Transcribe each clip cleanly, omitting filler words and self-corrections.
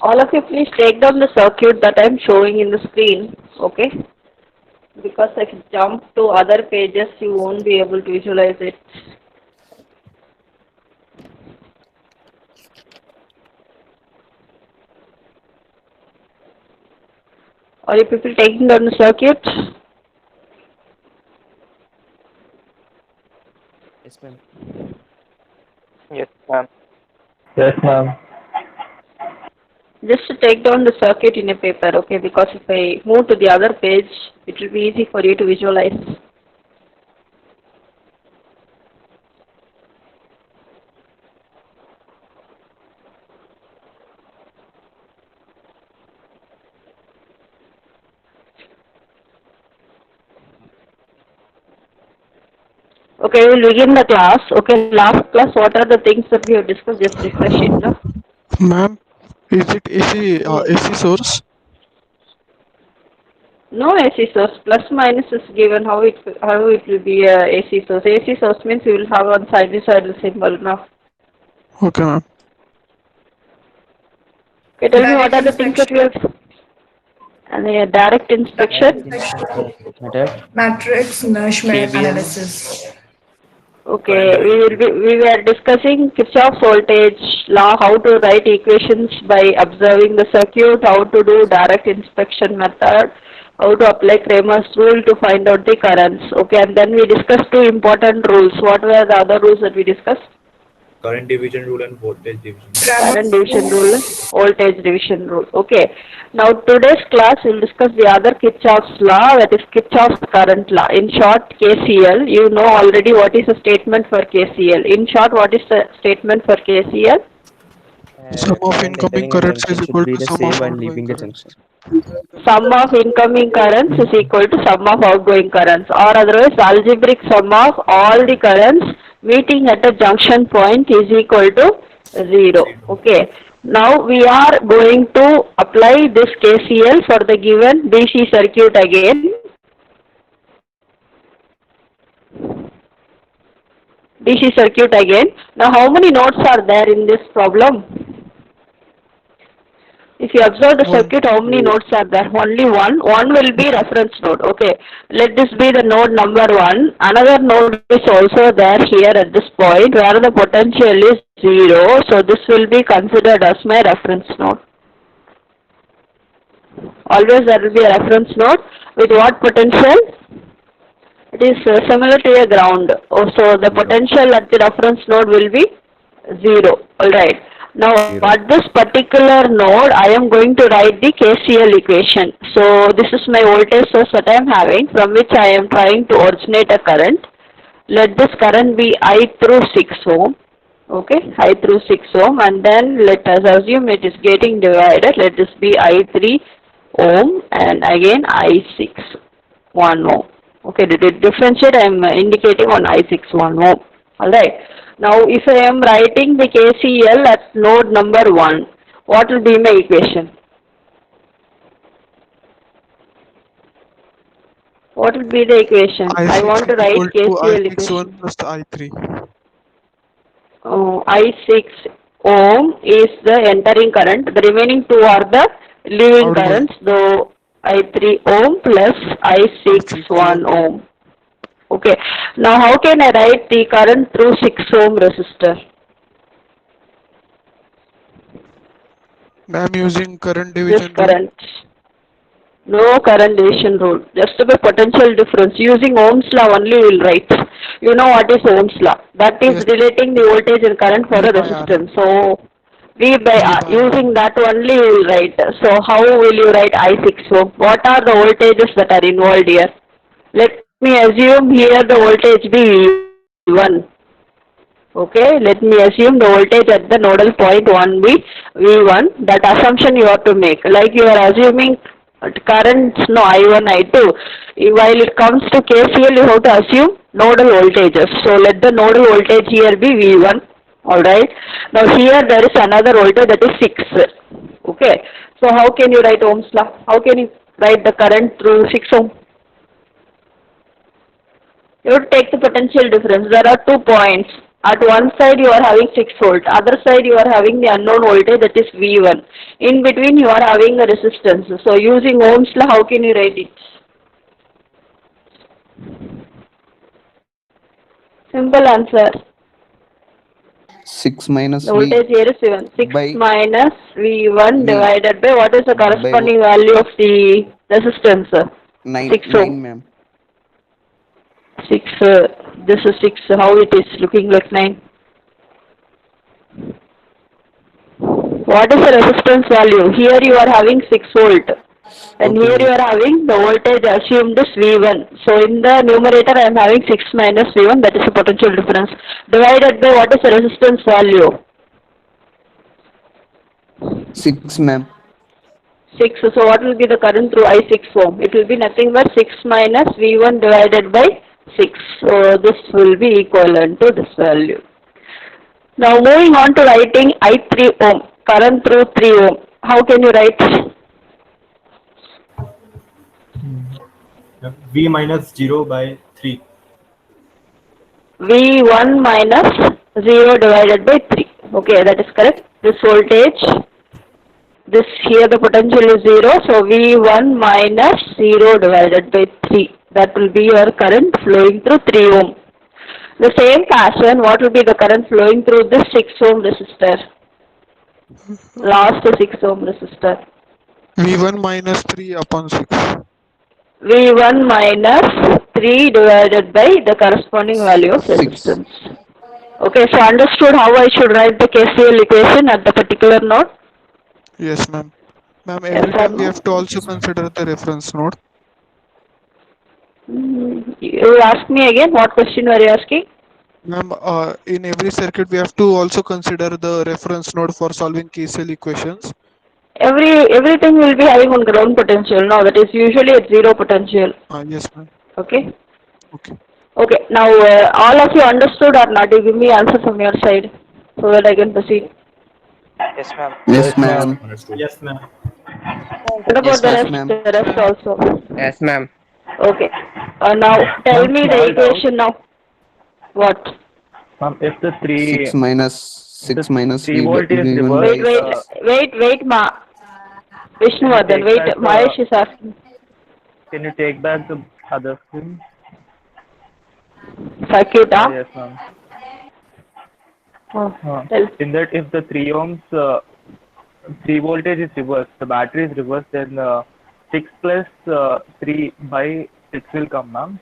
All of you please take down the circuit that I am showing in the screen, okay? Because if you jump to other pages, you won't be able to visualize it. Are you people taking down the circuit? Yes, ma'am. Yes, ma'am. Yes, ma'am. Just to take down the circuit in a paper, okay? Because if I move to the other page, it will be easy for you to visualize. Okay, we'll begin the class. Okay, last class, what are the things that we have discussed? Just refresh it, no? Ma'am, is it Yes. AC source? No AC source. Plus minus is given. How it will be a AC source? AC source means you will have one sinusoidal symbol now. Okay, ma'am. Okay, tell me what Direct are the things that we inspection, have. And the direct Direct inspection. inspection method. matrix nourishment KVL. analysis. Okay, we were discussing Kirchhoff's voltage law, how to write equations by observing the circuit, how to do direct inspection method, how to apply Kramer's rule to find out the currents. Okay, and then we discussed two important rules. What were the other rules that we discussed? Current division rule and voltage division rule. Current Cramer's division rule. rule, voltage division rule. Okay. Now today's class we'll discuss the other Kirchhoff's law, that is Kirchhoff's current law. In short, KCL. You know already what is the statement for KCL. In short, what is the statement for KCL? Sum of Current incoming entering a currents junction is should equal be to the sum same of while outgoing leaving the currents. junction. Sum of incoming currents is equal to sum of outgoing currents, or otherwise algebraic sum of all the currents meeting at a junction point is equal to 0. Okay. Now we are going to apply this KCL for the given DC circuit again. DC circuit again. Now how many nodes are there in this problem? If you observe the One. circuit, how many nodes are there? Only one. One will be reference node. Okay. Let this be the node number 1. Another node is also there here at this point where the potential is 0. So this will be considered as my reference node. Always there will be a reference node with what potential? It is similar to a ground. Oh, so the potential at the reference node will be 0. Alright. Now at this particular node I am going to write the KCL equation. So this is my voltage source that I am having, from which I am trying to originate a current. Let this current be I through 6 ohm. Okay, I through 6 ohm, and then let us assume it is getting divided. Let this be I3 ohm and again I6 1 ohm. Okay, the differentiate I am indicating on I6 1 ohm. Alright. Now if I am writing the KCL at node number 1, what will be my equation? What will be the equation? I want I6 to is write equal to KCL I6 1 equation. plus I3. I6 ohm is the entering current. The remaining two are the leaving Outgoing. currents. So I3 ohm plus I6 1 ohm. Okay. Now how can I write the current through 6 ohm resistor? Ma'am, using current This division rule. current. No current division rule. Just by potential difference. Using Ohm's law only we will write. You know what is Ohm's law? That is Yes. relating the voltage and current for V a by R. resistance. So V by V R. by R. Using that only we will write. So how will you write I6 ohm? What are the voltages that are involved here? Let me assume here the voltage be V1. Okay, let me assume the voltage at the nodal point 1 be V1. That assumption you have to make. Like you are assuming currents, no, I1, I2. While it comes to KCL, you have to assume nodal voltages. So let the nodal voltage here be V1. Alright. Now here there is another voltage that is 6. Okay. So how can you write Ohm's law? How can you write the current through 6 ohm? You have to take the potential difference. There are 2 points. At one side you are having 6 volt, other side you are having the unknown voltage, that is V1. In between you are having a resistance. So using Ohm's law, how can you write it? Simple answer. 6 minus The V voltage here is V1. 6 by minus V1 V divided by what is the corresponding value of the resistance? 9, 6 9 ohm. ma'am. 6, this is 6, how it is looking like 9. What is the resistance value? Here you are having 6 volt. And Okay, here ma'am. you are having the voltage assumed is V1. So in the numerator I am having 6 minus V1, that is the potential difference. Divided by what is the resistance value? 6 ma'am. 6. So what will be the current through I6 ohm? It will be nothing but 6 minus V1 divided by 6. So this will be equivalent to this value. Now moving on to writing I3 ohm, current through 3 ohm. How can you write? V minus 0 by 3. V1 minus 0 divided by 3. Okay, that is correct. This voltage, this here the potential is 0. So V1 minus 0 divided by 3. That will be your current flowing through 3 ohm. The same fashion, what will be the current flowing through this 6 ohm resistor? Last 6 ohm resistor. V1 minus 3 upon 6. V1 minus 3 divided by the corresponding value of 6. resistance. Okay, so understood how I should write the KCL equation at the particular node? Yes, ma'am. Ma'am, Yes every or time we no? have to also consider the reference node. You ask me again, what question were you asking? Ma'am, in every circuit we have to also consider the reference node for solving KCL equations. Everything will be having one ground potential, no, that is usually at 0 potential. Yes, ma'am. Okay? Okay. Okay, now all of you understood or not? You give me answer from your side so that I can proceed. Yes, ma'am. Yes ma'am. Understood. Yes, ma'am. What about Yes, the ma'am. Yes rest? ma'am. The rest also. Yes, ma'am. Okay. Now tell Ma'am, me the small doubt. equation now. What? Ma'am, if the 6 3 minus 6 minus 3 V volt is V1 by reversed, Wait, can you Vishnuvardhan, take wait, back Mahesh is asking. the other screen? Circuit, Yes, ma'am. Tell. In that, if the 3 ohms 3 voltage is reversed, the battery is reversed, then 6 plus 3 by 6 will come, ma'am.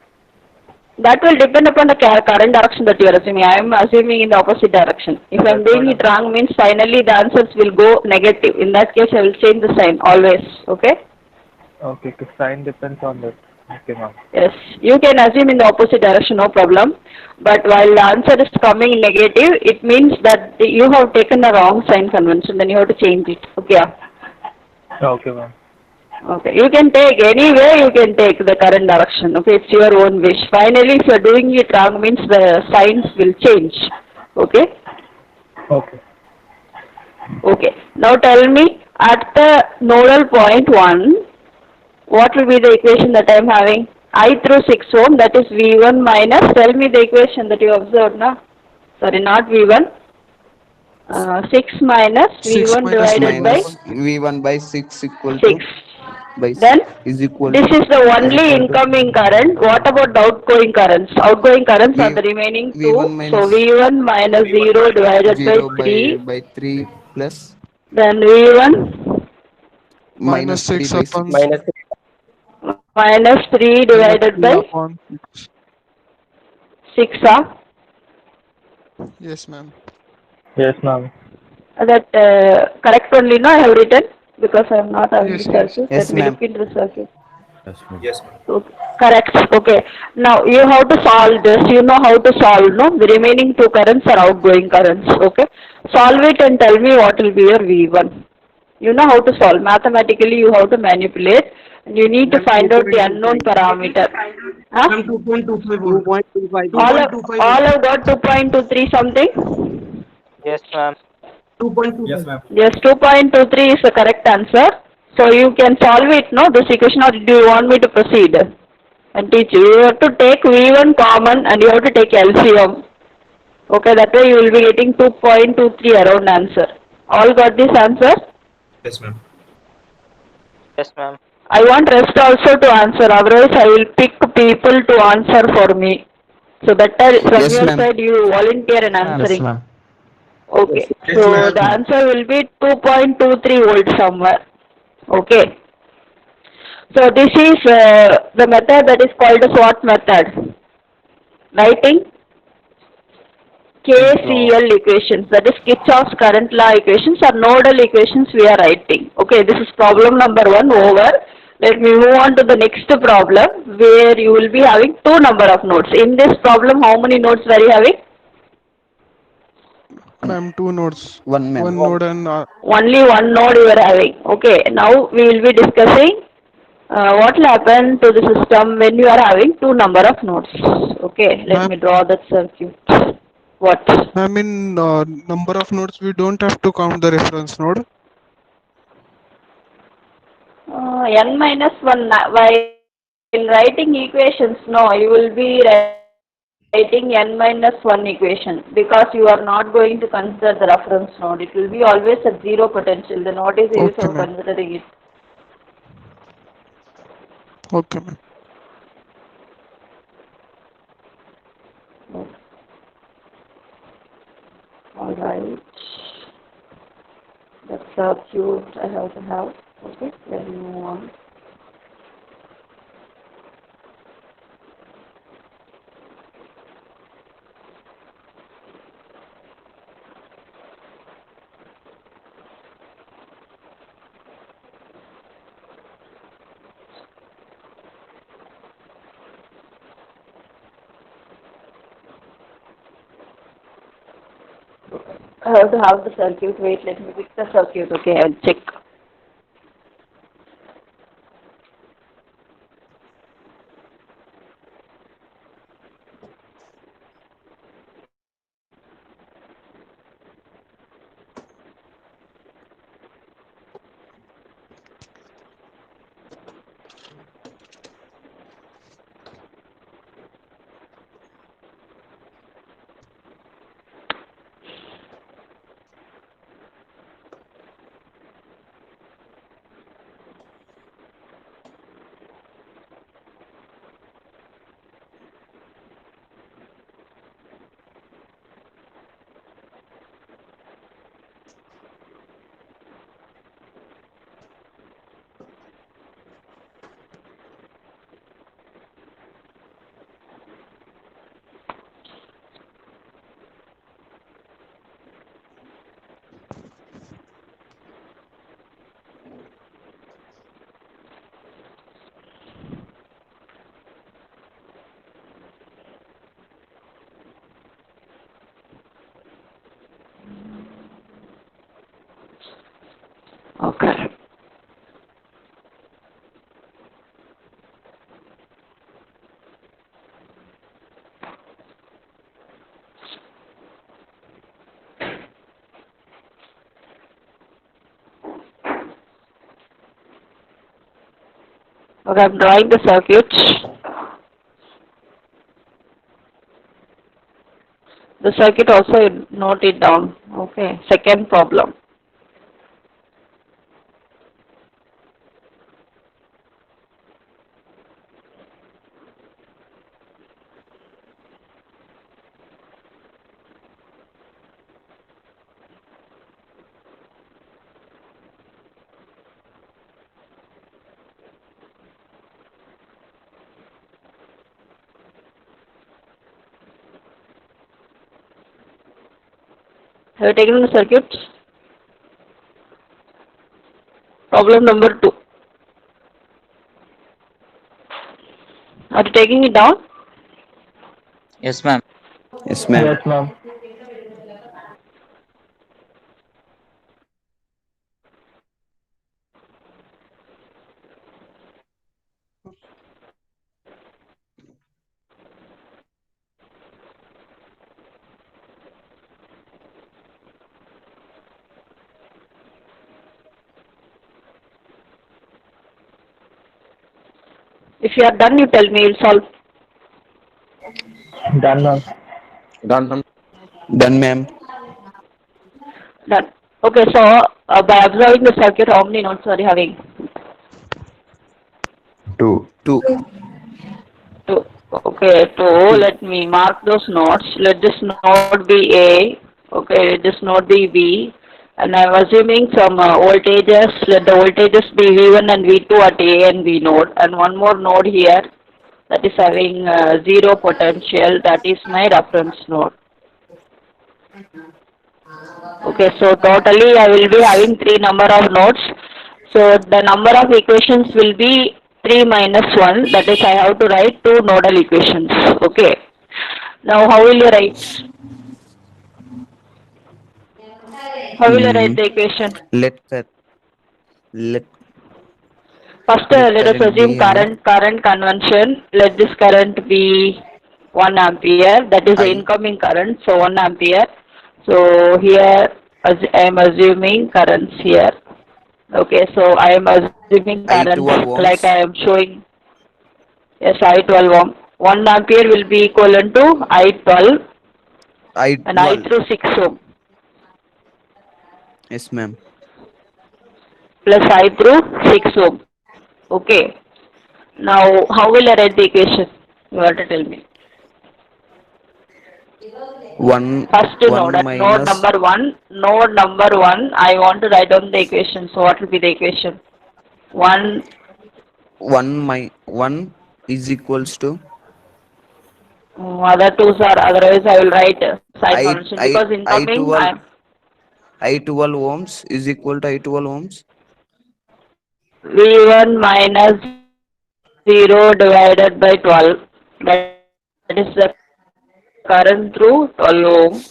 That will depend upon the current direction that you are assuming. I am assuming in the opposite direction. If I am That's doing what it wrong, means finally the answers will go negative. In that case, I will change the sign always. Okay? Okay, the sign depends on that. Okay, ma'am. Yes, you can assume in the opposite direction, no problem. But while the answer is coming negative, it means that you have taken the wrong sign convention. Then you have to change it. Okay? Okay, ma'am. Okay, you can take anywhere, you can take the current direction. Okay, it's your own wish. Finally, if you are doing it wrong, means the signs will change. Okay? Okay. Okay. Now tell me, at the nodal point 1, what will be the equation that I am having? I through 6 ohm, that is V1 minus, tell me the equation that you observed now. Sorry, not V1. 6 minus 6 V1 minus 6 divided by minus V1 by 6 equal 6. to by Then, is equal this to is the only incoming current. What about the outgoing currents? Outgoing currents are V the remaining V1 two. So minus V1 minus 0 divided by 0 3. by 3 plus Then V1 Minus minus 3 6 by upon 6 Minus minus 3 minus divided 3 by upon 6. 6. Yes, ma'am. Yes, ma'am. That correct only, no? I have written because I am not having the Yes. circuit. Yes Let me ma'am. look into the circuit. Yes, ma'am. Okay. Correct. Okay. Now you have to solve this. You know how to solve, no? The remaining two currents are outgoing currents. Okay. Solve it and tell me what will be your V1. You know how to solve. Mathematically, you have to manipulate. And you need to find out the unknown parameter. Huh? 2.25. All have got 2.23 something? Yes, ma'am. Yes, ma'am. Yes, 2.23 is the correct answer. So you can solve it, no? This equation, or do you want me to proceed and teach you? You have to take V1 common and you have to take LCM. Okay, that way you will be getting 2.23 around answer. All got this answer? Yes, ma'am. Yes, ma'am. I want rest also to answer, otherwise I will pick people to answer for me. So better from Yes, your ma'am. side you volunteer in Yes, answering. ma'am. Okay, Yes, so ma'am. the answer will be 2.23 volts somewhere. Okay. So this is the method that is called as what method? Writing KCL equations, that is Kirchhoff's current law equations or nodal equations we are writing. Okay, this is problem number 1 over. Let me move on to the next problem where you will be having 2 number of nodes. In this problem, how many nodes were you having? Ma'am, two nodes. One, ma'am. One node and Only one node you are having. Okay, now we will be discussing what will happen to the system when you are having 2 number of nodes. Okay, let ma'am, me draw that circuit. What? ma'am, in number of nodes, we don't have to count the reference node. N minus 1, while writing equations, no, you will be writing N minus 1 equation because you are not going to consider the reference node. It will be always at 0 potential. Then what is the use Okay, of ma'am. considering it? Okay, ma'am. Alright. The circuit I have to have. Okay, let me move on. I have to have the circuit. Wait, let me pick the circuit. Okay, I'll check. Okay. Okay, I'm drawing the circuit. The circuit also note it down. Okay, second problem. Have you taken the circuit? Problem number 2. Are you taking it down? Yes, ma'am. Yes, ma'am. Yes, ma'am. If you are done, you tell me. You'll solve. Done, ma'am. Done, ma'am. Done, ma'am. Done. Okay, so by observing the circuit, how many nodes are you having? 2. Two. Okay, let me mark those nodes. Let this node be A. Okay, let this node be B. And I'm assuming some voltages. Let the voltages be V1 and V2 at A and B node. And one more node here that is having zero potential. That is my reference node. Okay, so totally I will be having 3 number of nodes. So the number of equations will be 3 minus 1. That is I have to write 2 nodal equations. Okay. Now how will you write? How will you write the equation? Let First let us current assume be current convention. Let this current be 1 ampere. That is the I. incoming current. So 1 ampere. So here I am assuming currents here. Okay, so I am assuming I currents 12 like ohms. I am showing. Yes, I12 ohm. 1 ampere will be equivalent to I12 I and I 12. through 6 ohm Yes, ma'am. plus I through 6 ohm. Okay. Now, how will I write the equation? You have to tell me. 1 First node, at node minus number 1, I want to write down the equation. So, what will be the equation? 1, 1 is equals to other twos are, otherwise I will write sign I convention I because incoming I12 I12 ohms is equal to I12 ohms. V1 minus 0 divided by 12. That is the current through 12 ohm.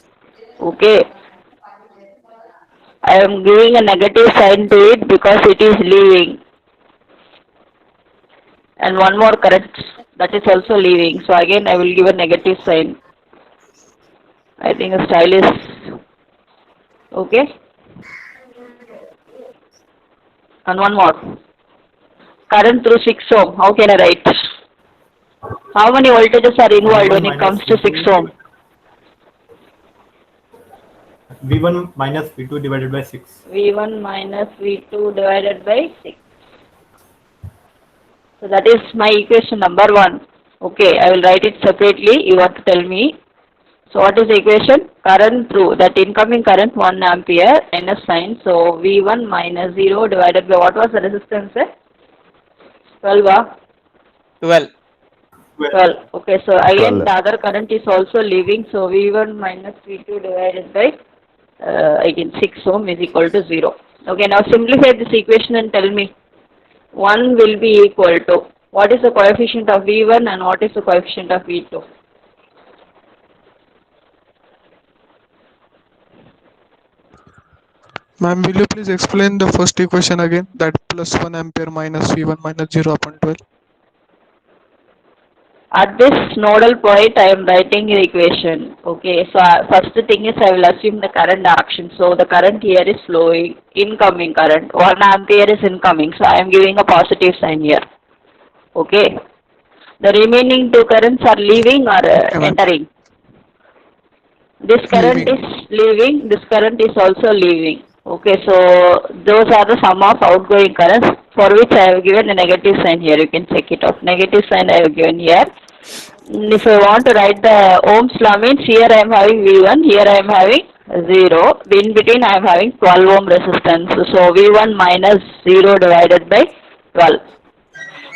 Okay. I am giving a negative sign to it because it is leaving. And one more current that is also leaving. So again I will give a negative sign. I think the style is okay. And one more. Current through 6 ohm. How can I write? How many voltages are involved V1 when it comes minus to 6 ohm? V1 minus V2 divided by 6. V1 minus V2 divided by 6. So that is my equation number 1. Okay, I will write it separately. You have to tell me. So what is the equation? Current through, that incoming current 1 ampere minus sign. So V1 minus 0 divided by what was the resistance? 12. 12. 12. Okay, so again 12. the other current is also leaving. So V1 minus V2 divided by again 6 ohm is equal to 0. Okay, now simplify this equation and tell me. 1 will be equal to, what is the coefficient of V1 and what is the coefficient of V2? Ma'am, will you please explain the first equation again? That plus 1 ampere minus V1 minus 0 upon 12. At this nodal point, I am writing the equation. Okay, so first thing is I will assume the current action. So the current here is flowing, incoming current. 1 ampere is incoming. So I am giving a positive sign here. Okay. The remaining 2 currents are leaving or Okay, ma'am. entering. This current Leaving. is leaving, this current is also leaving. Okay, so those are the sum of outgoing currents for which I have given a negative sign here. You can check it out. Negative sign I have given here. If I want to write the Ohm's law means here I am having V1, here I am having 0. In between I am having 12 ohm resistance. So V1 minus 0 divided by 12.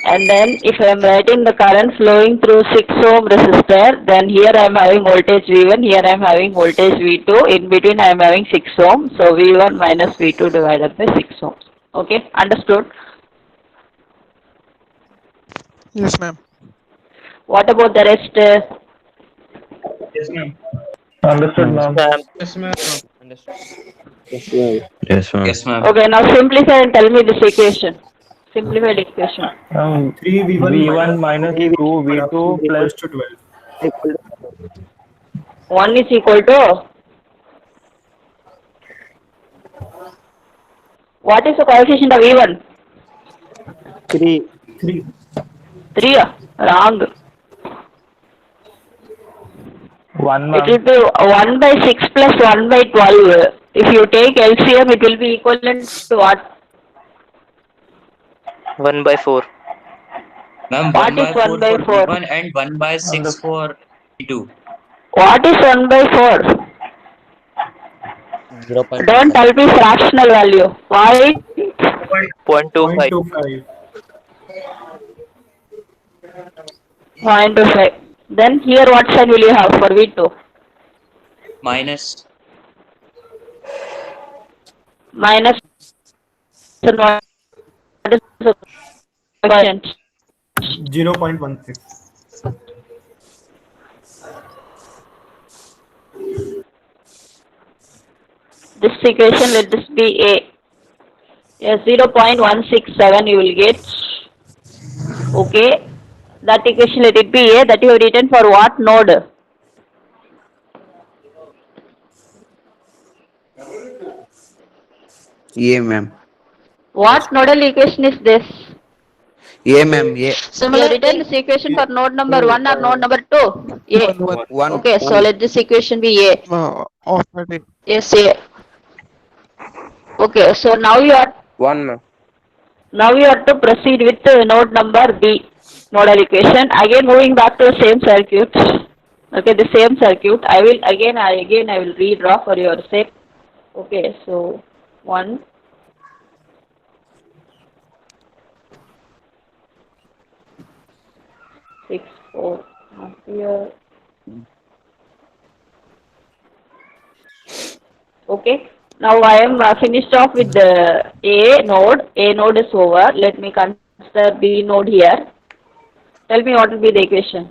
And then if I am writing the current flowing through 6 ohm resistor, then here I am having voltage V1, here I am having voltage V2, in between I am having 6 ohm, so V1 minus V2 divided by 6 ohm. Okay, understood? Yes, ma'am. What about the rest? Yes, ma'am. Understood, ma'am. Yes, ma'am. Yes, ma'am. Yes, ma'am. Okay, now simplify and tell me this equation. Simplified equation. 3 V1 minus 2 V2 plus equals to 12. 1 is equal to, what is the coefficient of V1? 3. 3, wrong. 1, It ma'am. will be 1 by 6 plus 1 by 12. If you take LCM, it will be equivalent to what? 1 by 4. Ma'am, What 1 is by 1 4 by for 4? V1 and 1 by And 6 for V2. What is 1 by 4? 0.25. Don't tell me fractional value. Why? 0.25. 0.25. 0.25. Then here what sign will you have for V2? Minus. Minus and what is the coefficient? 0.16. This equation, let this be A. Yes, 0.167 you will get. Okay. That equation, let it be A. That you have written for what node? Yeah, ma'am. What nodal equation is this? Yeah, ma'am. Yeah. You have written this equation for node number 1 or node number 2? A. One. Okay, so let this equation be A. Of that A. Yes, A. Okay, so now you are to proceed with node number B, nodal equation. Again, moving back to the same circuit. Okay, the same circuit. I will redraw for your sake. Okay, so 1, 6, 4 here. Okay. Now I am finished off with the A node. A node is over. Let me consider B node here. Tell me what will be the equation.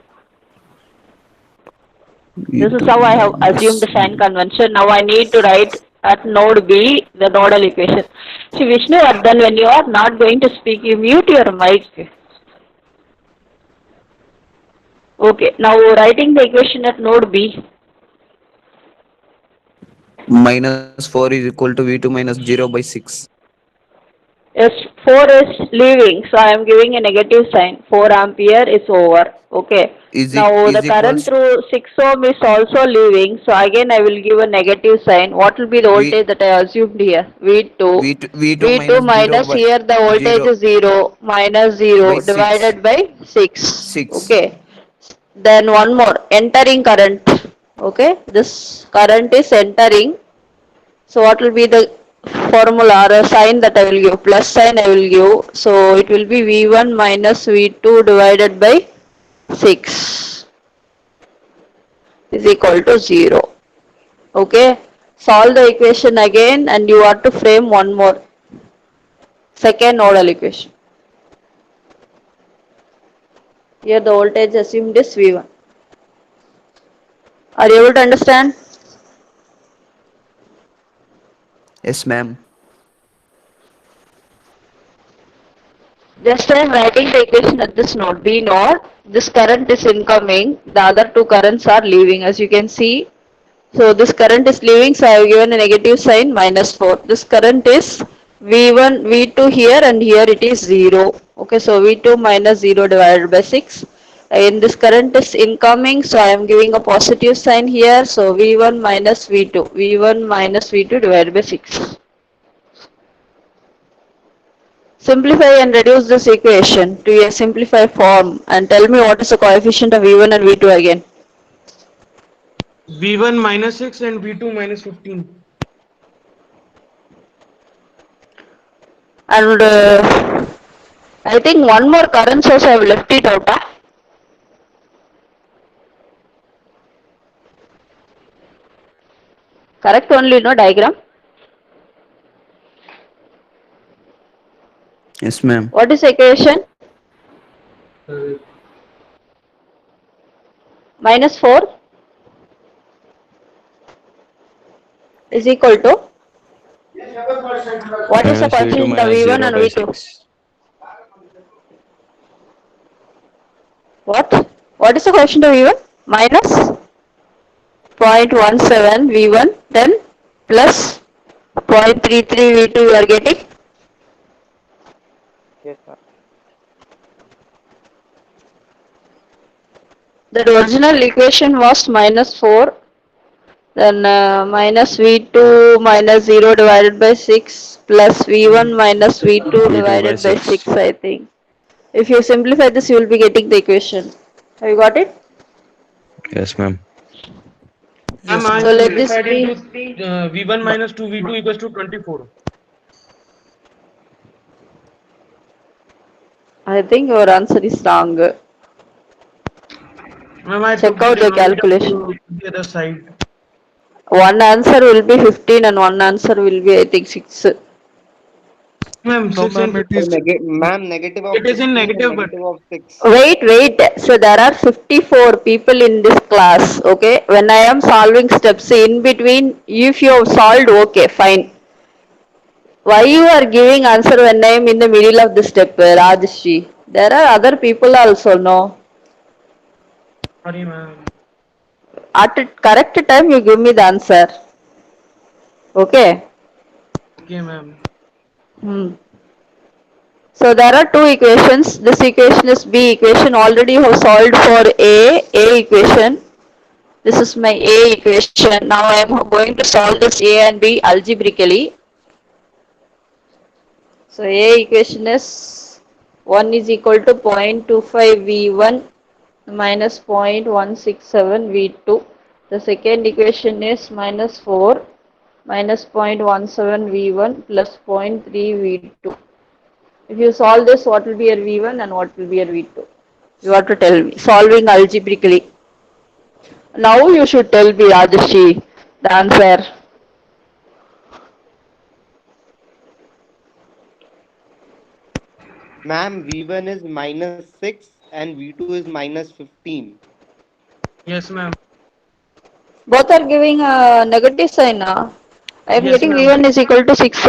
This is how I have assumed the sign convention. Now I need to write at node B the nodal equation. See Vishnu, then when you are not going to speak, you mute your mic. Okay. Now writing the equation at node B. Minus 4 is equal to V2 minus 0 by 6. Yes, 4 is leaving, so I am giving a negative sign. 4 ampere is over. Okay. Now the Is current equals through 6 ohm is also leaving, so again I will give a negative sign. What will be the V voltage that I assumed here? V2. V2 V2 minus 0 minus by here the voltage 0 is 0 minus by 0 6. divided by 6. 6. Okay. Then one more, entering current. Okay. This current is entering. So what will be the formula or a sign that I will give? Plus sign I will give. So it will be V1 minus V2 divided by 6 is equal to 0. Okay. Solve the equation again and you have to frame one more. Second nodal equation. Here the voltage assumed is V1. Are you able to understand? Yes, ma'am. Just I am writing the equation at this node, B node. This current is incoming, the other two currents are leaving as you can see. So this current is leaving, so I have given a negative sign minus 4. This current is V1, V2 here and here it is 0. Okay, so V2 minus 0 divided by 6. And this current is incoming, so I am giving a positive sign here. So V1 minus V2, V1 minus V2 divided by 6. Simplify and reduce this equation to a simplified form and tell me what is the coefficient of V1 and V2 again. V1 minus 6 and V2 minus 15. And I think one more current source I have left it out. Correct only, no diagram. Yes, ma'am. What is the equation? Minus 4 is equal to, what is the Minus V2 coefficient of minus V1 0 and by V2? 6. What? What is the coefficient of V1? Minus 0.17 V1, then plus 0.33 V2 you are getting. Yes, sir. The original equation was minus 4, then minus V2 minus 0 divided by 6 plus V1 minus V2 divided by 6, I think. If you simplify this, you will be getting the equation. Have you got it? Yes, ma'am. Ma'am, Yes, I So ma'am. let this simplified be, into V1 minus 2V2 equals to 24. I think your answer is wrong. Ma'am, I Check took the out the denominator calculation. to the other side. One answer will be 15 and one answer will be, I think, 6. Ma'am, No, 6 and ma'am, it 15. is Ma'am, negative of It is in 15 and negative, but negative of 6. Wait. So there are 54 people in this class, okay? When I am solving steps in between, if you have solved, okay, fine. Why you are giving answer when I am in the middle of the step, Rajshri? There are other people also, no? sorry, ma'am. At a correct time, you give me the answer, okay? Okay, ma'am. Hmm. So there are two equations. This equation is B equation. Already you have solved for A equation. This is my A equation. Now I am going to solve this A and B algebraically. So A equation is 1 is equal to 0.25 V1 minus 0.167 V2. The second equation is minus 4 minus 0.17 V1 plus 0.3 V2. If you solve this, what will be your V1 and what will be your V2? You have to tell me. Solving algebraically. Now you should tell me, Rajashi, the answer. Ma'am, V1 is minus 6 and V2 is minus 15. Yes, ma'am. Both are giving a negative sign. I am Yes, getting ma'am. V1 is equal to 6.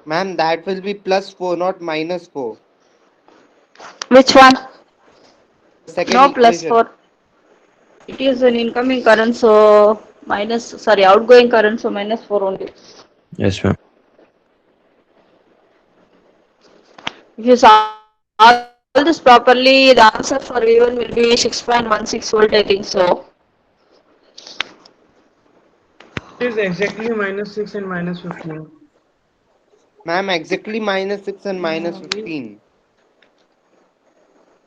Ma'am, that will be plus 4, not minus 4. Which one? The second No plus equation. 4. It is an incoming current, so minus, sorry, outgoing current, so minus 4 only. Yes, ma'am. If you solve this properly, the answer for V1 will be 6.16 volt, I think so. It is exactly minus 6 and minus 15. Ma'am, exactly minus 6 and minus 15.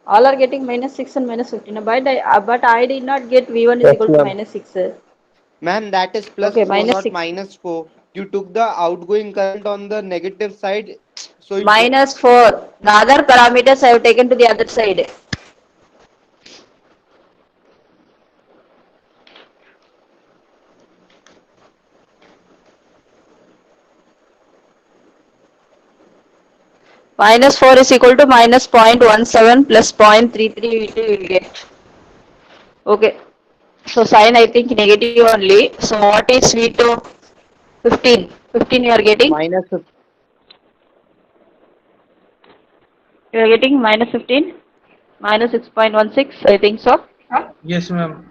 All are getting minus 6 and minus 15. But I did not get V1 is equal to minus 6. Ma'am, that is plus Okay, 4, minus not 6. minus 4. You took the outgoing current on the negative side, so it go. Minus 4. The other parameters I have taken to the other side. Minus 4 is equal to minus 0.17 plus 0.33 V2 you will get. Okay. So sign I think negative only. So what is V2? 15. 15 you are getting? Minus 15. You are getting minus 15? Minus 6.16 I think so. Yes, ma'am.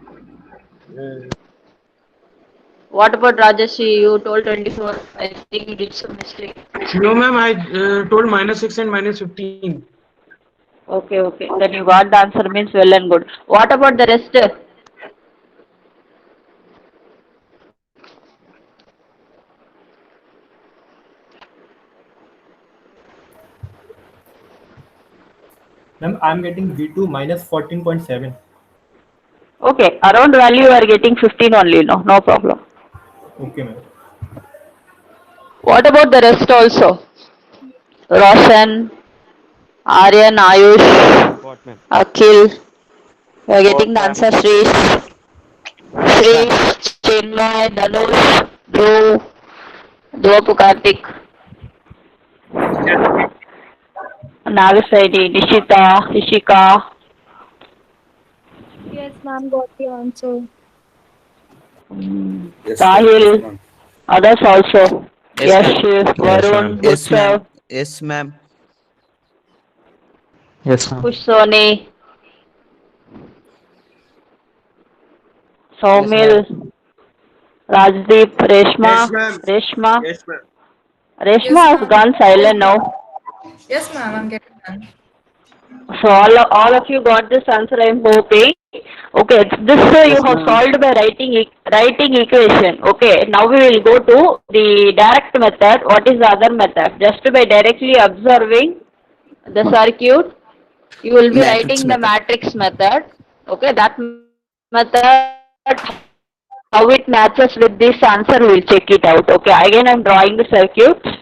What about Rajashi? You told 24. I think you did some mistake. No, ma'am. I told minus 6 and minus 15. Okay. Then you got the answer means well and good. What about the rest? Ma'am, I'm getting V2 minus 14.7. Okay, around value you are getting 15 only, no problem. Okay, ma'am. What about the rest also? Roshan, Aryan, Ayush, What, ma'am? Akhil, you are What, getting the ma'am? answer, Shrish, Yes, ma'am. Chinmay, Dhanush, Dhruv, Dwapu Kartik, Nagasai, Nishita, Ishika, Yes, ma'am, got the answer. Sahil, others also. Yes, Yash, ma'am. Yes, ma'am. Varun, Yes, ma'am. Utsav, Yes, ma'am. Yes, ma'am. Kush Soni, Saumil, Rajdeep, Reshma, Yes, ma'am. Reshma. Yes, ma'am. Reshma has gone silent now. Yes, ma'am, I'm getting done. So all of you got this answer, I am hoping. Okay, this you have solved by writing equation. Okay, now we will go to the direct method. What is the other method? Just by directly observing the circuit, you will be writing the matrix method. Okay, that method, how it matches with this answer, we will check it out. Okay, again I am drawing the circuit.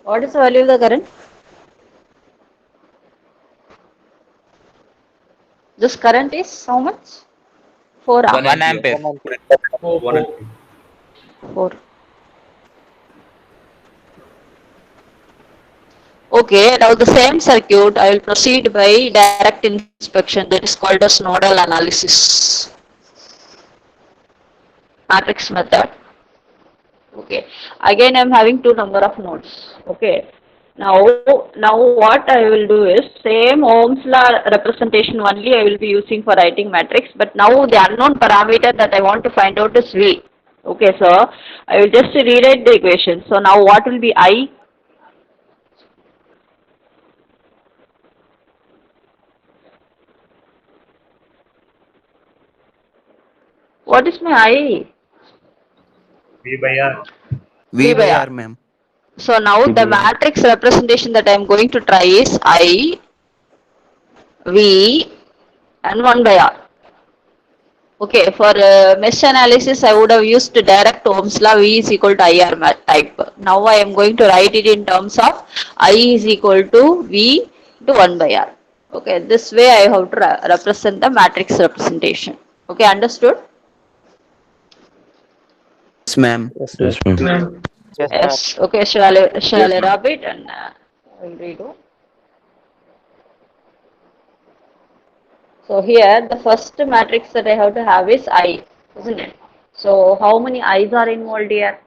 What is the value of the current? This current is how much? 4 1 1 ampere. ampere. 4. Okay, now the same circuit, I will proceed by direct inspection, that is called as nodal analysis. Matrix method. Okay, again I am having two number of nodes. Okay, now what I will do is same Ohm's law representation only I will be using for writing matrix, but now the unknown parameter that I want to find out is V. Okay, so I will just rewrite the equation. So now what will be I? What is my I? V by R. V by R, ma'am. So now the matrix representation that I am going to try is I, V and 1 by R. Okay, for mesh analysis I would have used direct Ohm's law, V is equal to IR type. Now I am going to write it in terms of I is equal to V to 1 by R. Okay, this way I have to represent the matrix representation. Okay, understood? Yes, ma'am. Ma'am. Yes. Okay, shall I rub it and I will redo. So here the first matrix that I have to have is I, isn't it? So how many I's are involved here?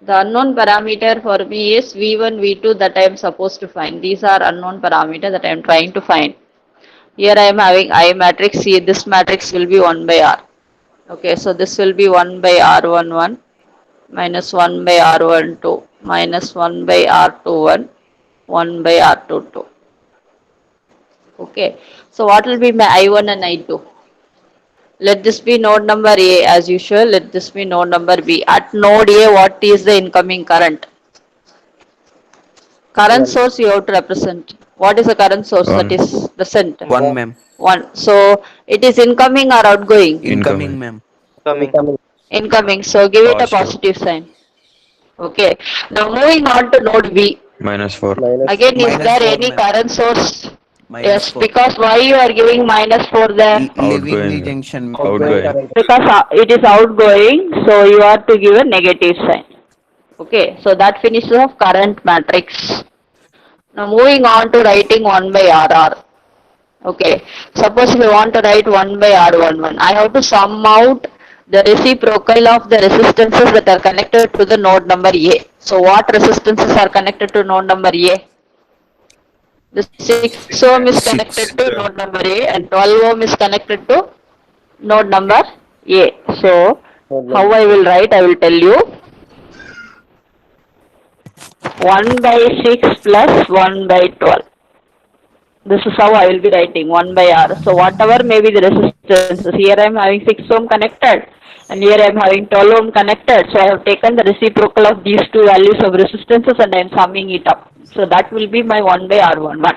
The unknown parameter for me is V1, V2 that I am supposed to find. These are unknown parameter that I am trying to find. Here I am having I matrix, here this matrix will be 1 by R. Okay, so this will be 1 by R11 minus 1 by R12 minus 1 by R21, 1 by R22. Okay, so what will be my I1 and I2? Let this be node number A as usual, let this be node number B. At node A, what is the incoming current? Current source you have to represent. What is the current source that is present? 1, ma'am. 1. So it is incoming or outgoing? Incoming, ma'am. Incoming. So give it a positive sign. Okay. Now moving on to node V. -4. Again, is Minus there 4, any ma'am. current source? Minus Yes, 4. because why you are giving -4 there? Leaving the Outgoing. junction. Outgoing. Because it is outgoing, so you are to give a negative sign. Okay, so that finishes of current matrix. Now moving on to writing 1 by RR. Okay, suppose if I want to write 1 by R11, I have to sum out the reciprocal of the resistances that are connected to the node number A. So what resistances are connected to node number A? The 6 ohm is connected to node number A and 12 ohm is connected to node number A. So how I will write, I will tell you. 1 by 6 plus 1 by 12. This is how I will be writing 1 by R. So whatever may be the resistances, here I am having 6 ohm connected and here I am having 12 ohm connected. So I have taken the reciprocal of these two values of resistances and I am summing it up. So that will be my 1 by R11.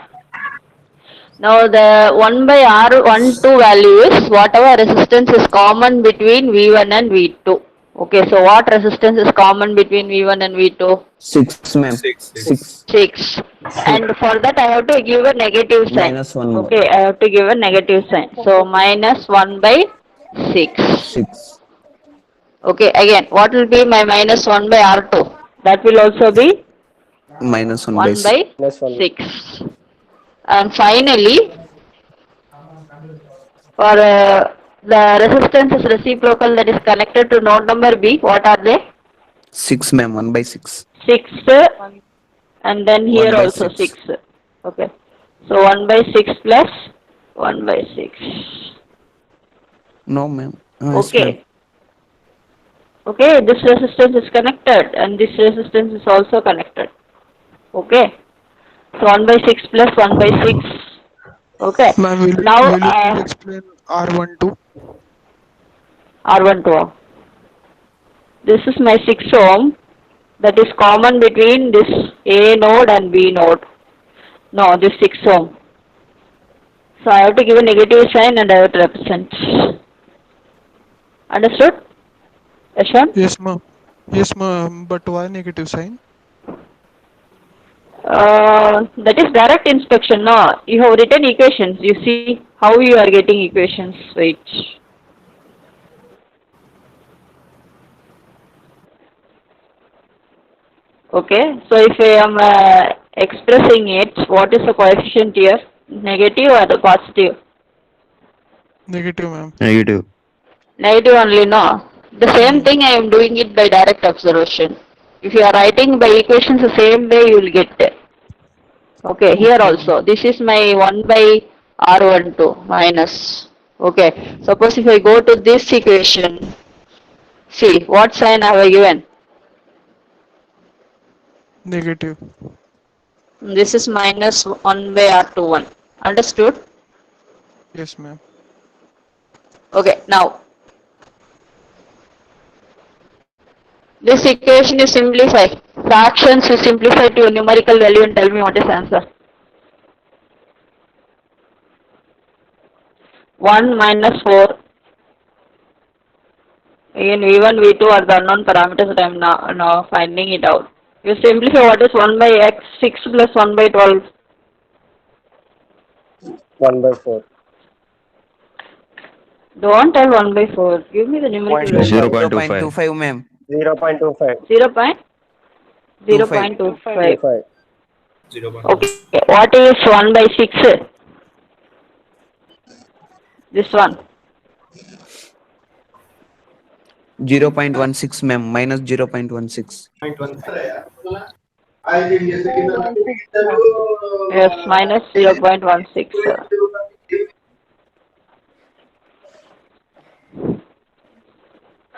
Now the 1 by R12 value is whatever resistance is common between V1 and V2. Okay, so what resistance is common between V1 and V2? 6, ma'am. 6. And for that I have to give a negative sign. -1. Okay, I have to give a negative sign. So minus 1 by 6. 6. Okay, again, what will be my minus 1 by R2? That will also be Minus 1 by 1 6. by Minus 1. 6. And finally, for the resistance is reciprocal that is connected to node number B, what are they? 6 ma'am. 1 by 6. 6 and then 1 here by also 6. 6. Okay. So 1 by 6 plus 1 by 6. No ma'am. Yes, ma'am. Okay. Okay, this resistance is connected and this resistance is also connected. Okay. So 1 by 6 plus 1 by 6. Okay. Ma'am, will Now you please explain R12? R12. This is my 6 ohm that is common between this A node and B node. No, this 6 ohm. So I have to give a negative sign and I have to represent. Understood? Yashwan? Yes, ma'am. Yes, ma'am. But why negative sign? That is direct inspection, no? You have written equations. You see how you are getting equations. Wait. Okay, so if I am expressing it, what is the coefficient here? Negative or the positive? Negative, ma'am. Negative. Negative only, no? The same thing I am doing it by direct observation. If you are writing by equations the same way, you will get it. Okay, here also, this is my 1 by R12 minus. Okay, suppose if I go to this equation, see, what sign have I given? Negative. This is minus 1 by R21. Understood? Yes, ma'am. Okay, now, this equation you simplify. Fractions you simplify to a numerical value and tell me what is answer. 1 minus 4. Again, V1, V2 are the unknown parameters that I am now finding it out. You simplify what is 1 by x, 6 plus 1 by 12. 1 by 4. Don't tell 1 by 4. Give me the numerical value. 0.25 ma'am. 0.25. 0 point? 25. 0.25. 25. 0.1. Okay, what is 1 by 6? This one. 0.16 ma'am. Minus 0.16. Yes, minus 0.16.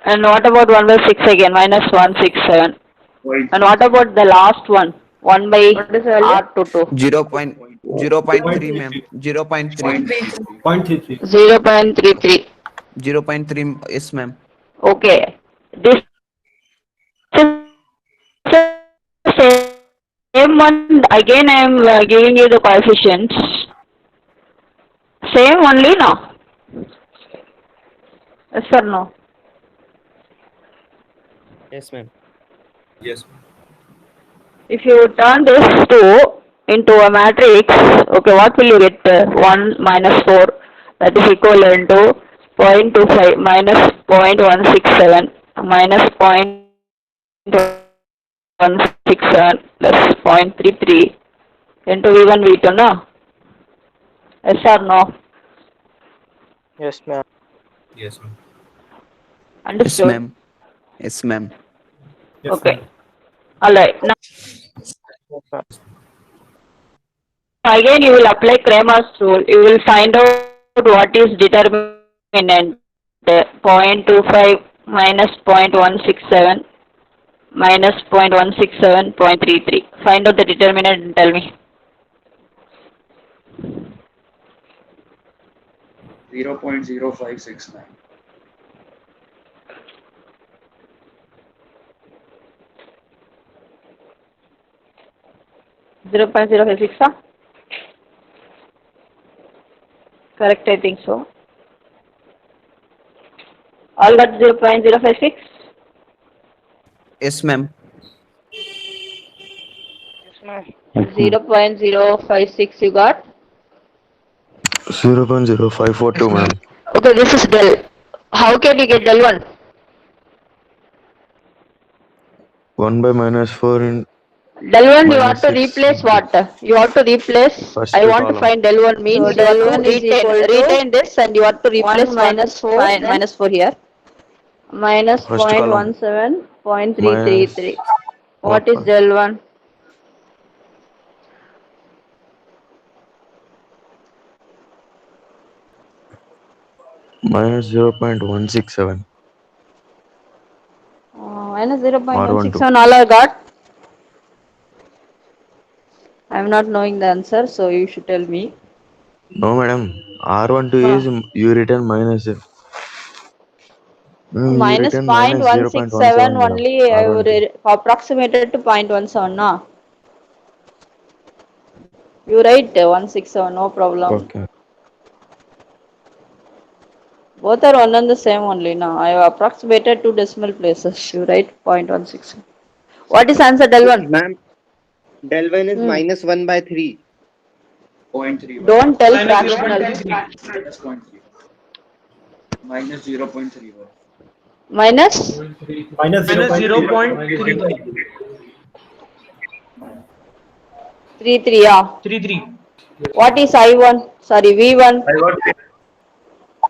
And what about 1 by 6 again? Minus 167. And what about the last one? 1 by R22. 0.3 ma'am. 0.3. 0.33. 0.33. 0.3. Yes ma'am. Okay. This is same one. Again, I am giving you the coefficients. Same only, no? Yes or no? Yes, ma'am. Yes. If you turn this 2 into a matrix, okay, what will you get? 1 minus 4, that is equivalent to 0.25 minus 0.167 minus 0.167 plus 0.33 into V1, V2, no? Yes or no? Yes, ma'am. Yes, ma'am. Yes Understood? ma'am. Yes ma'am. Yes, Okay. ma'am. Alright. Now, Yes, ma'am. again you will apply Cramer's rule. You will find out what is determinant. 0.25 minus 0.167 minus 0.167, 0.33. Find out the determinant and tell me. 0.0569. 0.056, correct, I think so. All got 0.056? Yes ma'am. Yes, ma'am. 0.056 you got? 0.0542, ma'am. Okay, this is del. How can you get del 1? 1 by minus 4 in Del 1 you minus have to 6. replace what? You have to replace, First I want to column. find del 1 means So you have del to 1 is equal to retain this and you have to replace 1 minus 4, then minus 4 here. Minus First column. 0.17.333. What is Okay. del 1? Minus 0.167. Minus R12. 0.167 all I got. I am not knowing the answer, so you should tell me. No, madam. R12 is you written minus. You Minus written minus 0.167 0.17, madam. only I would R12. approximated to 0.17 na. You write 167, no problem. Okay. Both are one and the same only now. I have approximated two decimal places. You write 0.16. What is answer del 1? Ma'am, del 1 is Hmm. minus 1 by 3. Don't tell Minus fractional. 0.33. Minus Minus Minus 0.33. 0.33. 33, yeah. 33. What is I1? Sorry, V1.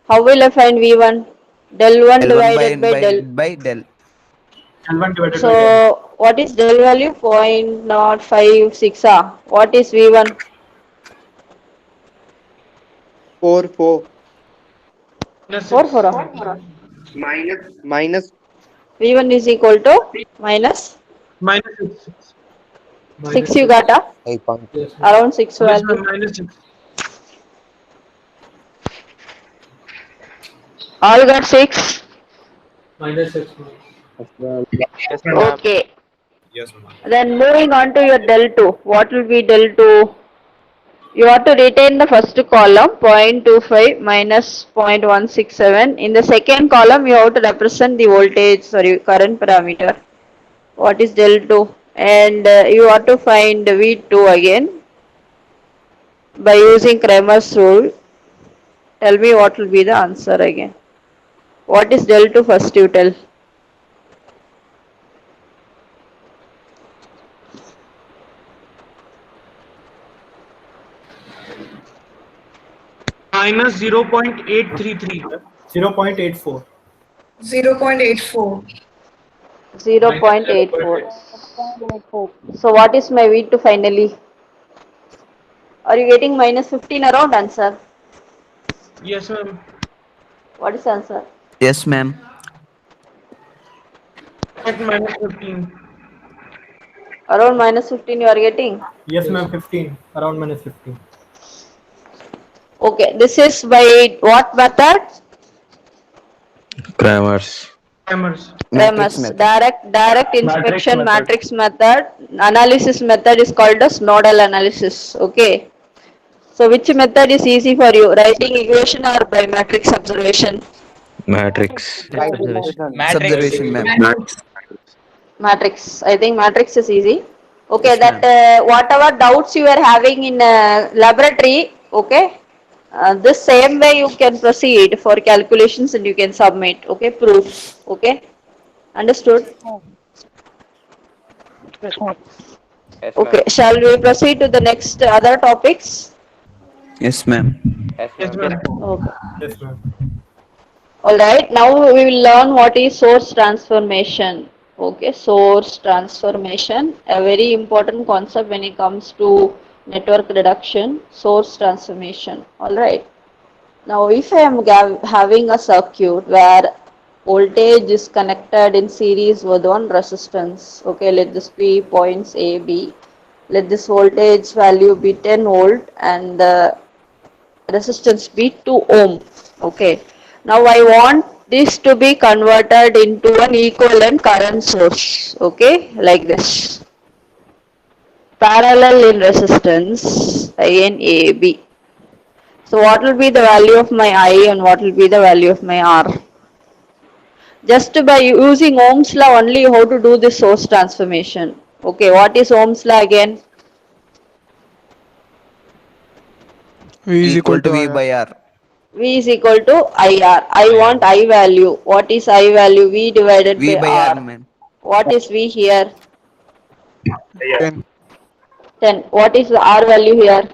How will I find V1? Del 1 Del 1 divided by del. by del. L1 divided by del. So, what is del value? 0.056. What is V1? 4, 4. Minus 4, 6. 4. Minus V1 is equal to minus Minus 6. 6 you got, Yes, ma'am. around 6 Yes, value. ma'am. Minus 6. All got 6. Minus 6. Yes, ma'am. Okay. Yes, ma'am. Then moving on to your del 2. What will be del 2? You have to retain the first column 0.25 minus 0.167. In the second column, you have to represent the voltage, sorry, current parameter. What is del 2? And you have to find V2 again by using Cramer's rule. Tell me what will be the answer again. What is del 2 first you tell? Minus 0.833. 0.84. 0.84. 0.84. So what is my V2 finally? Are you getting minus 15 around answer? Yes, ma'am. What is answer? Yes, ma'am. At minus 15. Around minus 15 you are getting? Yes, ma'am. 15. Around minus 15. Okay, this is by what method? Cramer's. Hammers. Matrix Cramer's method. direct inspection method. matrix method. Analysis method is called as nodal analysis. Okay. So which method is easy for you? Writing equation or by matrix observation? Matrix. Observation, ma'am. Matrix. I think matrix is easy. Okay, Yes, that whatever doubts you are having in laboratory, okay, this same way you can proceed for calculations and you can submit, okay, proofs, okay, understood? Yes, Okay, ma'am. shall we proceed to the next other topics? Yes, ma'am. Yes, Yes, ma'am. ma'am. Okay. Yes, ma'am. Alright, now we will learn what is source transformation. Okay, source transformation, a very important concept when it comes to network reduction, source transformation. Alright, now if I am having a circuit where voltage is connected in series with one resistance, okay, let this be points A, B. Let this voltage value be 10 volt and the resistance be 2 ohm. Okay. Now I want this to be converted into an equivalent current source. Okay, like this. Parallel in resistance, again AB. So what will be the value of my I and what will be the value of my R? Just by using Ohm's law only how to do this source transformation. Okay, what is Ohm's law again? V is Equal to V IR. by R. V is equal to IR. I want I value. What is I value? V divided V by by R, R. ma'am. What is V here? 10, 10. What is the R value here?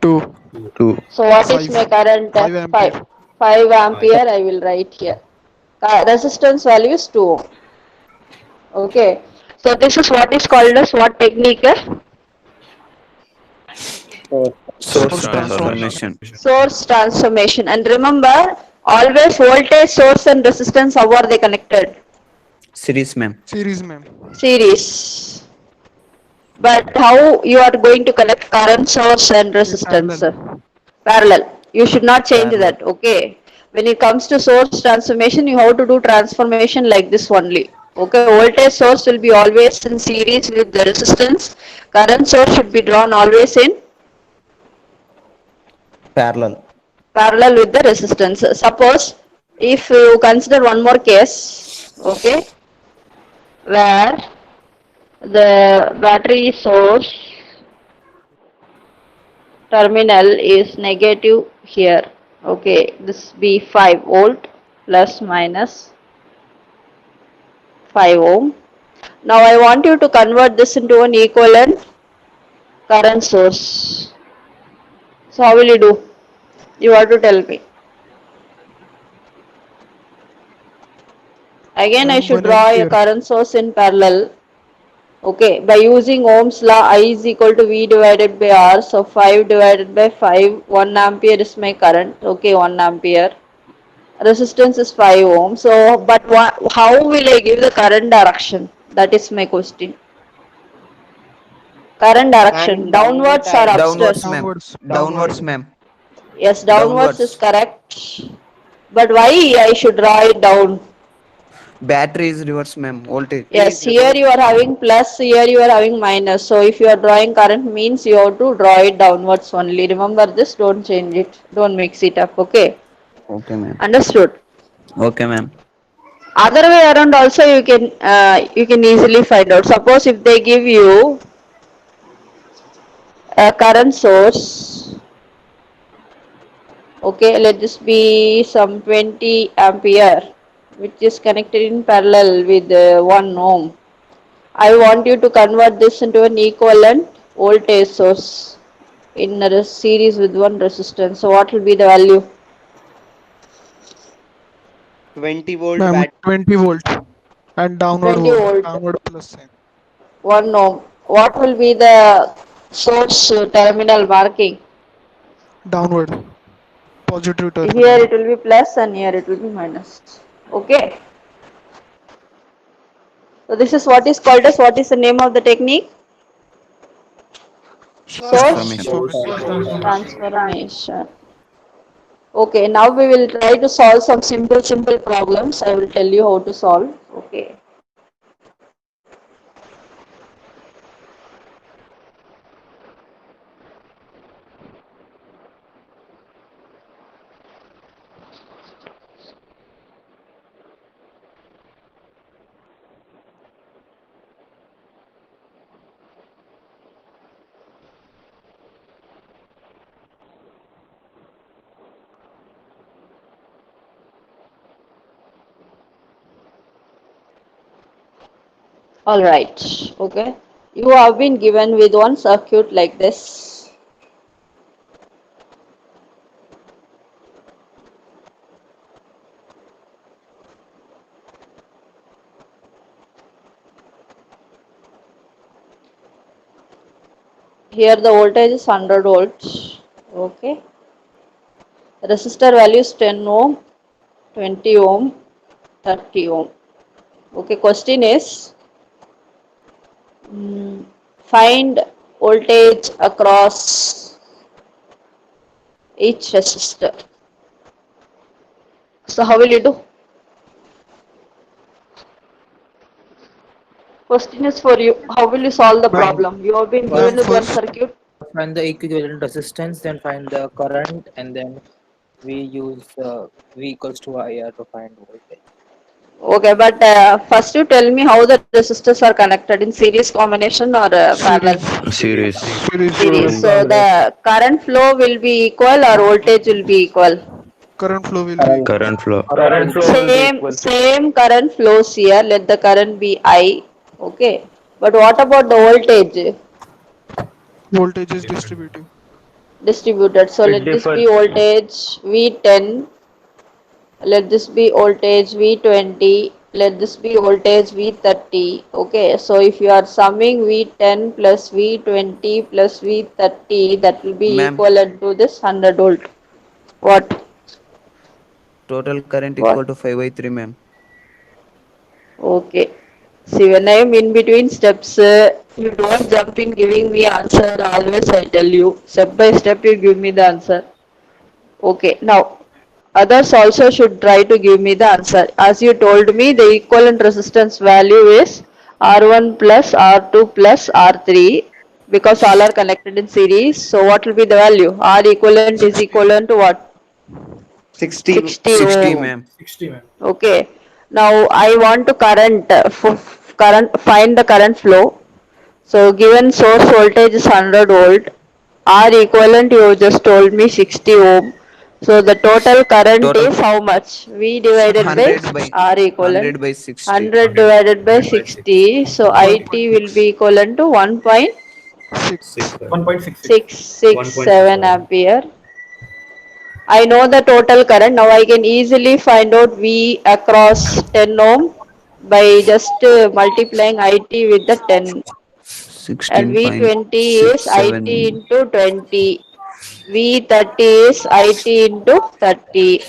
2, 2. So what is 5, my current? 5 ampere. 5 ampere I will write here. Resistance value is 2 ohm. Okay. So this is what is called as what technique? Source transformation. Source transformation. And remember, always voltage source and resistance, how are they connected? Series, ma'am. Series, ma'am. Series. But how you are going to connect current source and resistance? Parallel. You should not change Parallel. that, okay? When it comes to source transformation, you have to do transformation like this only. Okay, voltage source will be always in series with the resistance. Current source should be drawn always in Parallel. parallel with the resistance. Suppose if you consider one more case, okay, where the battery source terminal is negative here. Okay, this be 5 volt plus minus 5 ohm. Now I want you to convert this into an equivalent current source. So how will you do? You have to tell me. Again I should 1 draw a ampere. current source in parallel. Okay, by using Ohm's law, I is equal to V divided by R. So 5 divided by 5, 1 ampere is my current. Okay, 1 ampere. Resistance is 5 ohm. So, but how will I give the current direction? That is my question. Current direction, And downwards or direct. Downwards, upstairs? ma'am. Downwards. Downwards, ma'am. Yes, downwards is Downwards. correct. But why I should draw it down? Battery is reverse, ma'am. Voltage. Yes, here you are having plus, here you are having minus. So if you are drawing current means you have to draw it downwards only. Remember this, don't change it. Don't mix it up, okay? Okay, ma'am. Understood? Okay, ma'am. Other way around also you can easily find out. Suppose if they give you a current source, okay, let this be some 20 ampere, which is connected in parallel with 1 ohm. I want you to convert this into an equivalent voltage source in a series with one resistance. So what will be the value? 20 volt Ma'am, battery. 20 volt. And downward 20 volt. Downward plus sign. 1 ohm. What will be the source terminal marking? Downward. Positive terminal. Here it will be plus and here it will be minus. Okay. So this is what is called as, what is the name of the technique? Source transformation. Okay, now we will try to solve some simple problems. I will tell you how to solve. Okay. All right. Okay. You have been given with one circuit like this. Here the voltage is 100 volts. Okay. Resistor value is 10 ohm, 20 ohm, 30 ohm. Okay. Question is, find voltage across each resistor. So how will you do? Question is for you. How will you solve the problem? You have been given with one circuit. Find the equivalent resistance, then find the current, and then we use V equals to IR to find voltage. Okay, but first you tell me how the resistors are connected, in series combination or parallel? Series. Series. So the current flow will be equal or voltage will be equal? Current flow will be equal. Current flow. Current flow will be equal. Same current flows here. Let the current be I. Okay. But what about the voltage? Voltage is distributive. Distributed. So It let this differs. be voltage V10. Let this be voltage V20. Let this be voltage V30. Okay. So if you are summing V10 plus V20 plus V30, that will be Ma'am. equivalent to this 100 volt. What? Total current What? equal to 5/3, ma'am. Okay. See, when I am in between steps, you don't jump in giving me answer. Always I tell you, step by step, you give me the answer. Okay. Now, others also should try to give me the answer. As you told me, the equivalent resistance value is R1 plus R2 plus R3 because all are connected in series. So, what will be the value? R equivalent is equivalent to what? 60. 60 60, ohm. ma'am. 60, ma'am. Okay. Now I want to find the current flow. So given source voltage is 100 volt, R equivalent you just told me 60 ohm. So the total current Total is how much? V divided by 100 by R equivalent 100 by 60. 100 divided by 60. So IT will be equivalent to 6. 1.66. 1.667 ampere. I know the total current. Now I can easily find out V across 10 ohm by just multiplying IT with the 10. And V20 is IT 16.67. into 20. V30 is IT into 30.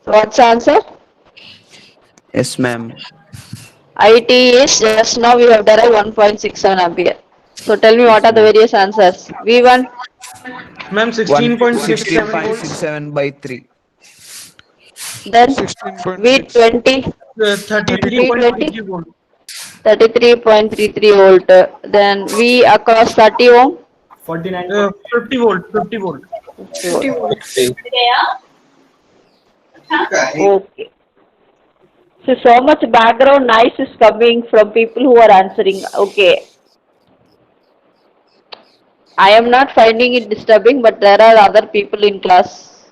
So what's the answer? Yes, ma'am. IT is just now we have derived 1.67 ampere. So tell me what Yes, are the ma'am. various answers? V1 Ma'am, 16.67 volts. 16.67 by 3. then 16.6. V20 V20 33.33 volt. 33.33 volt. Then V across 30 ohm. 49. 50 volt. 50 volt. 50 volt. Okay. So much background noise is coming from people who are answering. Okay. I am not finding it disturbing, but there are other people in class.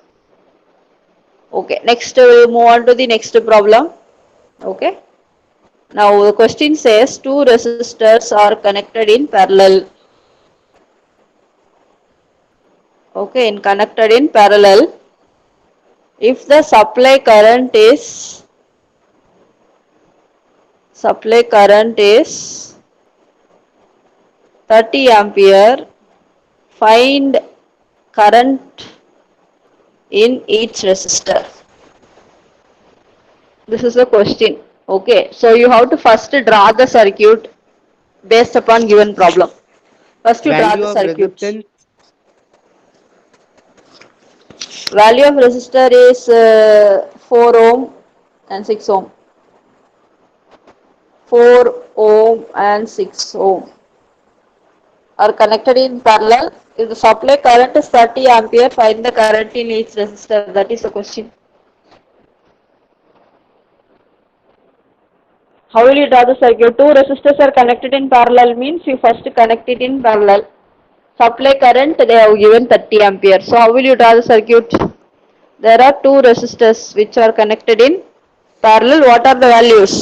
Okay. Next, we'll move on to the next problem. Okay. Now the question says two resistors are connected in parallel. Okay, connected in parallel. If the supply current is 30 ampere, find current in each resistor. This is the question. Okay, so you have to first draw the circuit based upon given problem. First you draw Value the of circuit. resistance. Value of resistor is 4 ohm and 6 ohm. 4 ohm and 6 ohm are connected in parallel. If the supply current is 30 ampere, find the current in each resistor. That is the question. How will you draw the circuit? Two resistors are connected in parallel means you first connect it in parallel. Supply current they have given 30 ampere. So how will you draw the circuit? There are two resistors which are connected in parallel. What are the values?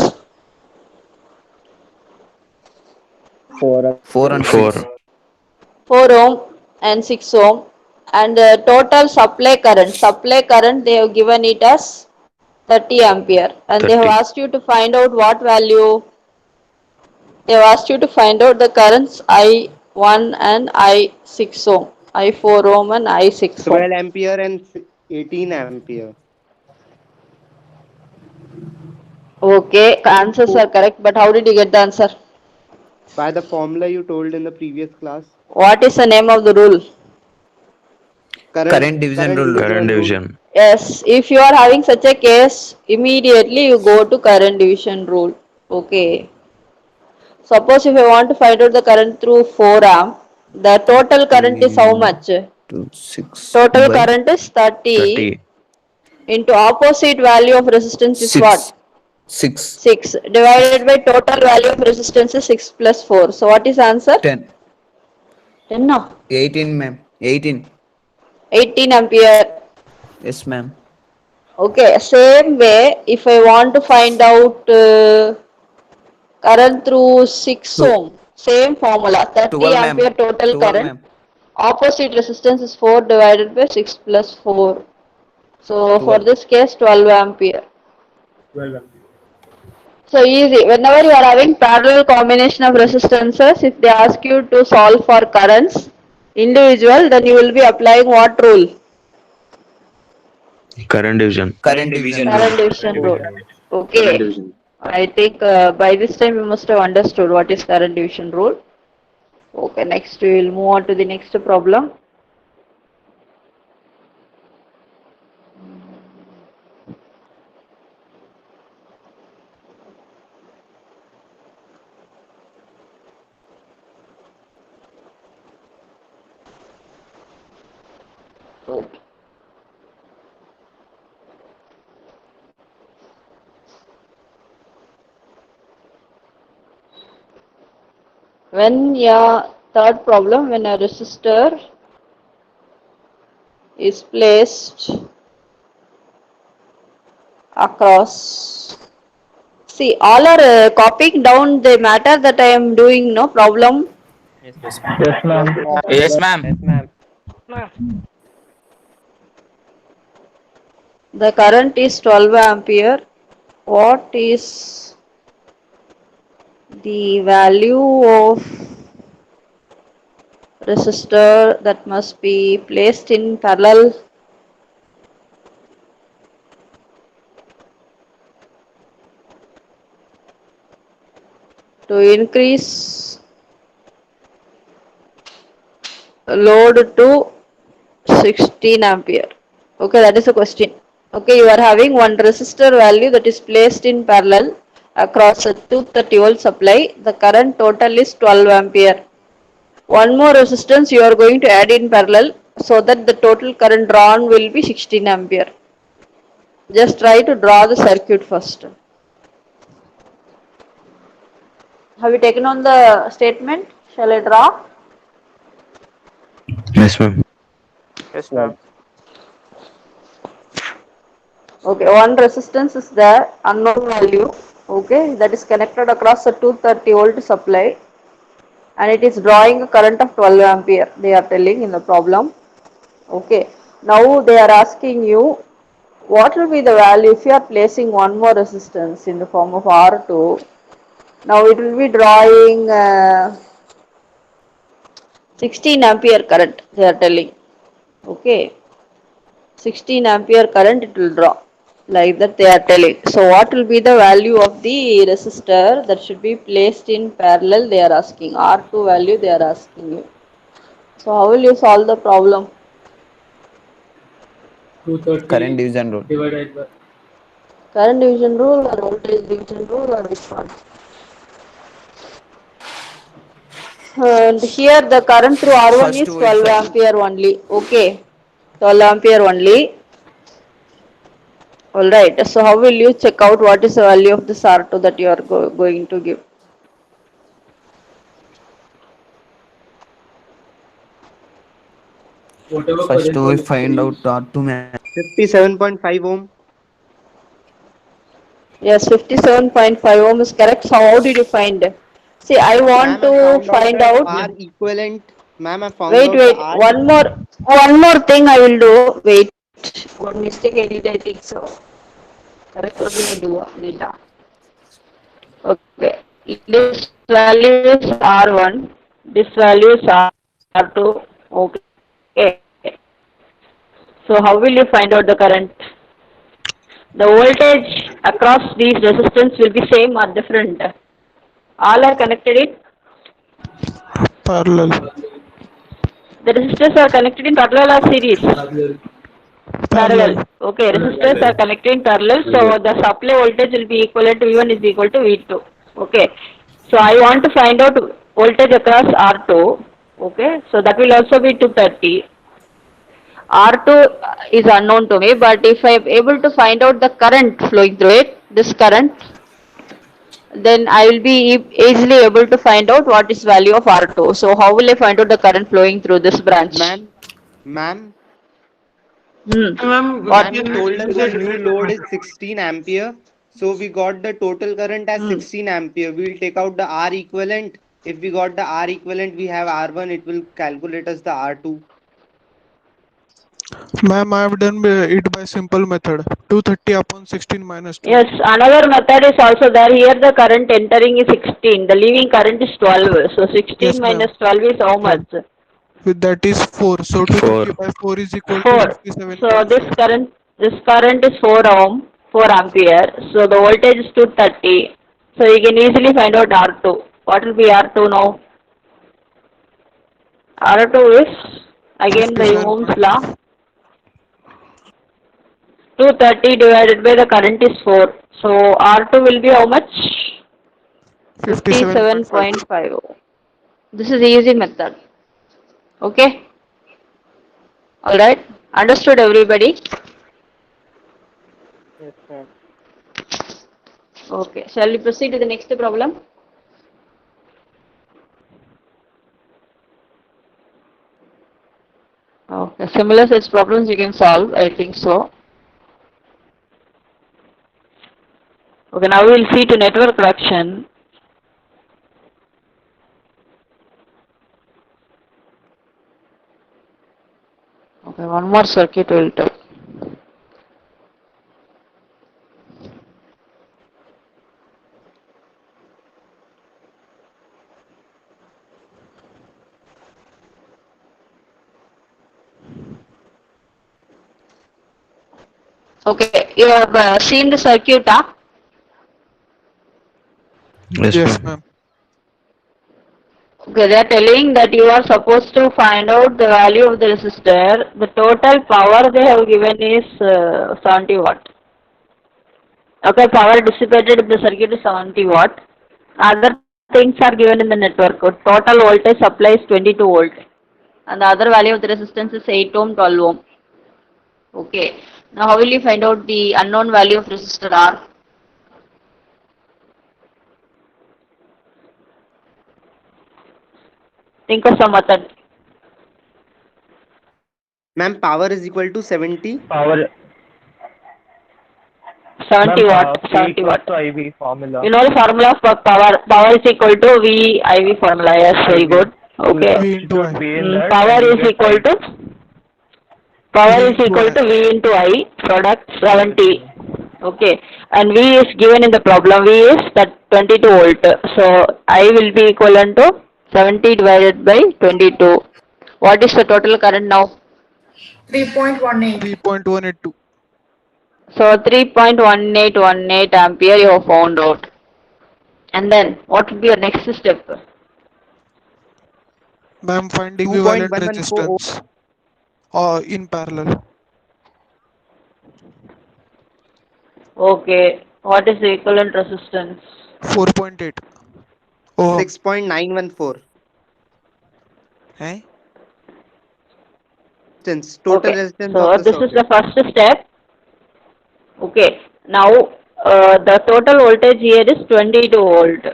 4. 4 and 4. 6. 4 ohm and 6 ohm. And the total supply current they have given it as 30 ampere. And they have 30. asked you to find out what value? They have asked you to find out the currents I1 and I6 ohm. I4 ohm and I6 ohm. 12 ampere and 18 ampere. Okay, answers are correct, but how did you get the answer? By the formula you told in the previous class. What is the name of the rule? Current division rule. Current rule. division. Yes, if you are having such a case, immediately you go to current division rule. Okay. Suppose if I want to find out the current through 4 amp, the total current is how much? 2, 6 Total by current is 30 30. into opposite value of resistance is what? 6. 6 divided by total value of resistance is 6 plus 4. So what is answer? 10. 10 no? 18, ma'am. 18. 18 ampere. Yes, ma'am. Okay, same way, if I want to find out current through 6 Two. ohm, same formula, 30 12, ampere ma'am. total 12, current, ma'am. opposite resistance is 4 divided by 6 plus 4. So for 12. this case, 12 ampere. 12 ampere. So easy. Whenever you are having parallel combination of resistances, if they ask you to solve for currents individual, then you will be applying what rule? Current division. Current division rule. Current division rule. Okay. I think by this time you must have understood what is current division rule. Okay, next we will move on to the next problem. Okay. Third problem, when a resistor is placed across. See, all are copying down the matter that I am doing, no problem. Yes, ma'am. Yes, ma'am. Yes, ma'am. The current is 12 ampere. What is the value of resistor that must be placed in parallel to increase load to 16 ampere? Okay, that is the question. Okay, you are having one resistor value that is placed in parallel across a 230 volt supply. The current total is 12 ampere. One more resistance you are going to add in parallel so that the total current drawn will be 16 ampere. Just try to draw the circuit first. Have you taken on the statement? Shall I draw? Yes, ma'am. Yes, ma'am. Okay, one resistance is there, unknown value. Okay, that is connected across a 230 volt supply and it is drawing a current of 12 ampere. They are telling in the problem. Okay, now they are asking you what will be the value if you are placing one more resistance in the form of R2. Now it will be drawing 16 ampere current, they are telling. Okay, 16 ampere current it will draw, like that they are telling. So what will be the value of the resistor that should be placed in parallel, they are asking. R2 value they are asking you. So how will you solve the problem? 230 Current division rule. divided by Current division rule or voltage division rule or which one? And here the current through R1 First is we 12 ampere only. Okay, 12 ampere only. Alright, so how will you check out what is the value of this R2 that you are going to give? whatever First current we was find out increased. R2, ma'am. 57.5 ohm. Yes, 57.5 ohm is correct. So how did you find? See, I want Ma'am, I to found out find that out. R equivalent. Ma'am, I found Wait, out the wait. R. One more thing I will do. Wait. One mistake I did, I think so. Correct only I do data. Okay. This value is R1. This value is R2. Okay. So how will you find out the current? The voltage across these resistance will be same or different? All are connected in. Parallel. The resistors are connected in parallel or series? Parallel. Parallel. Okay, resistors are connected in parallel, so the supply voltage will be equivalent to V1 is equal to V2. Okay. So I want to find out voltage across R2. Okay, so that will also be 230. R2 is unknown to me, but if I am able to find out the current flowing through it, this current, then I will be easily able to find out what is value of R2. So how will I find out the current flowing through this branch? Ma'am, Ma'am, What? Ma'am, you told us the new load is 16 ampere. So we got the total current as 16 ampere. We will take out the R equivalent. If we got the R equivalent, we have R1, it will calculate us the R2. Ma'am, I have done it by simple method. 230 upon 16 minus 2. Yes, another method is also there. Here the current entering is 16. The leaving current is 12. So 16 Yes, ma'am. minus 12 is how much? With that is 4. So 230 by 4 is equal 4. to So this 57.5. current is 4 ohm, 4 ampere. So the voltage is 230. So you can easily find out R2. What will be R2 now? R2 is again by Ohm's law. 230 divided by the current is 4. So R2 will be how much? 57.5. This is easy method. Okay? Alright? Understood everybody? Yes, ma'am. Okay. Shall we proceed to the next problem? Okay. Similar such problems you can solve. I think so. Okay. Now we will see to network production. Okay. One more circuit will do. Okay, you have seen the circuit, huh? Yes, ma'am. Okay, they are telling that you are supposed to find out the value of the resistor. The total power they have given is 70 watt. Okay, power dissipated in the circuit is 70 watt. Other things are given in the network. Total voltage supply is 22 volt. And the other value of the resistance is 8 ohm, 12 ohm. Okay. Now how will you find out the unknown value of resistor R? Think of some method. Ma'am, power is equal to 70. Power. 70 Ma'am, watt. P 70 equals watt. to IV formula. You know the formula for power. Power is equal to V IV formula. Yes, very good. Okay. V into I. Substitute V in that Power and you is get equal I. to power V is into equal I. to V into I. Product 70. Okay. And V is given in the problem. V is that 22 volt. So I will be equivalent to 70 divided by 22. What is the total current now? 3.18. 3.182. So 3.1818 ampere you have found out. And then what would be your next step? Ma'am, find equivalent 2.114 resistance in parallel. Okay. What is the equivalent resistance? 4.8. Oh, 6.914. eh? Total Okay. resistance So of the this is circuit. the first step. Okay. Now the total voltage here is 22 volt.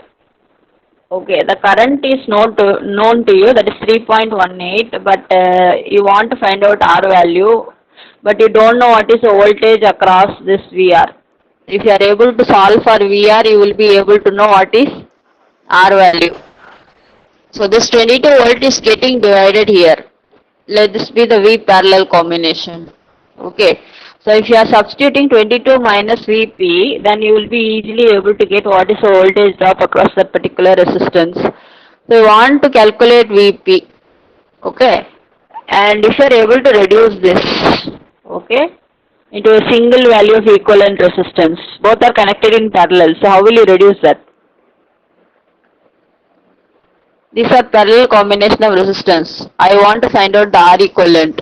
Okay. The current is known to you, that is 3.18, but you want to find out R value, but you don't know what is the voltage across this VR. If you are able to solve for VR, you will be able to know what is R value. So this 22 volt is getting divided here. Let this be the V parallel combination. Okay. So if you are substituting 22 minus Vp, then you will be easily able to get what is the voltage drop across that particular resistance. So you want to calculate Vp. Okay. And if you are able to reduce this, okay, into a single value of equivalent resistance, both are connected in parallel. So how will you reduce that? These are parallel combination of resistance. I want to find out the R equivalent.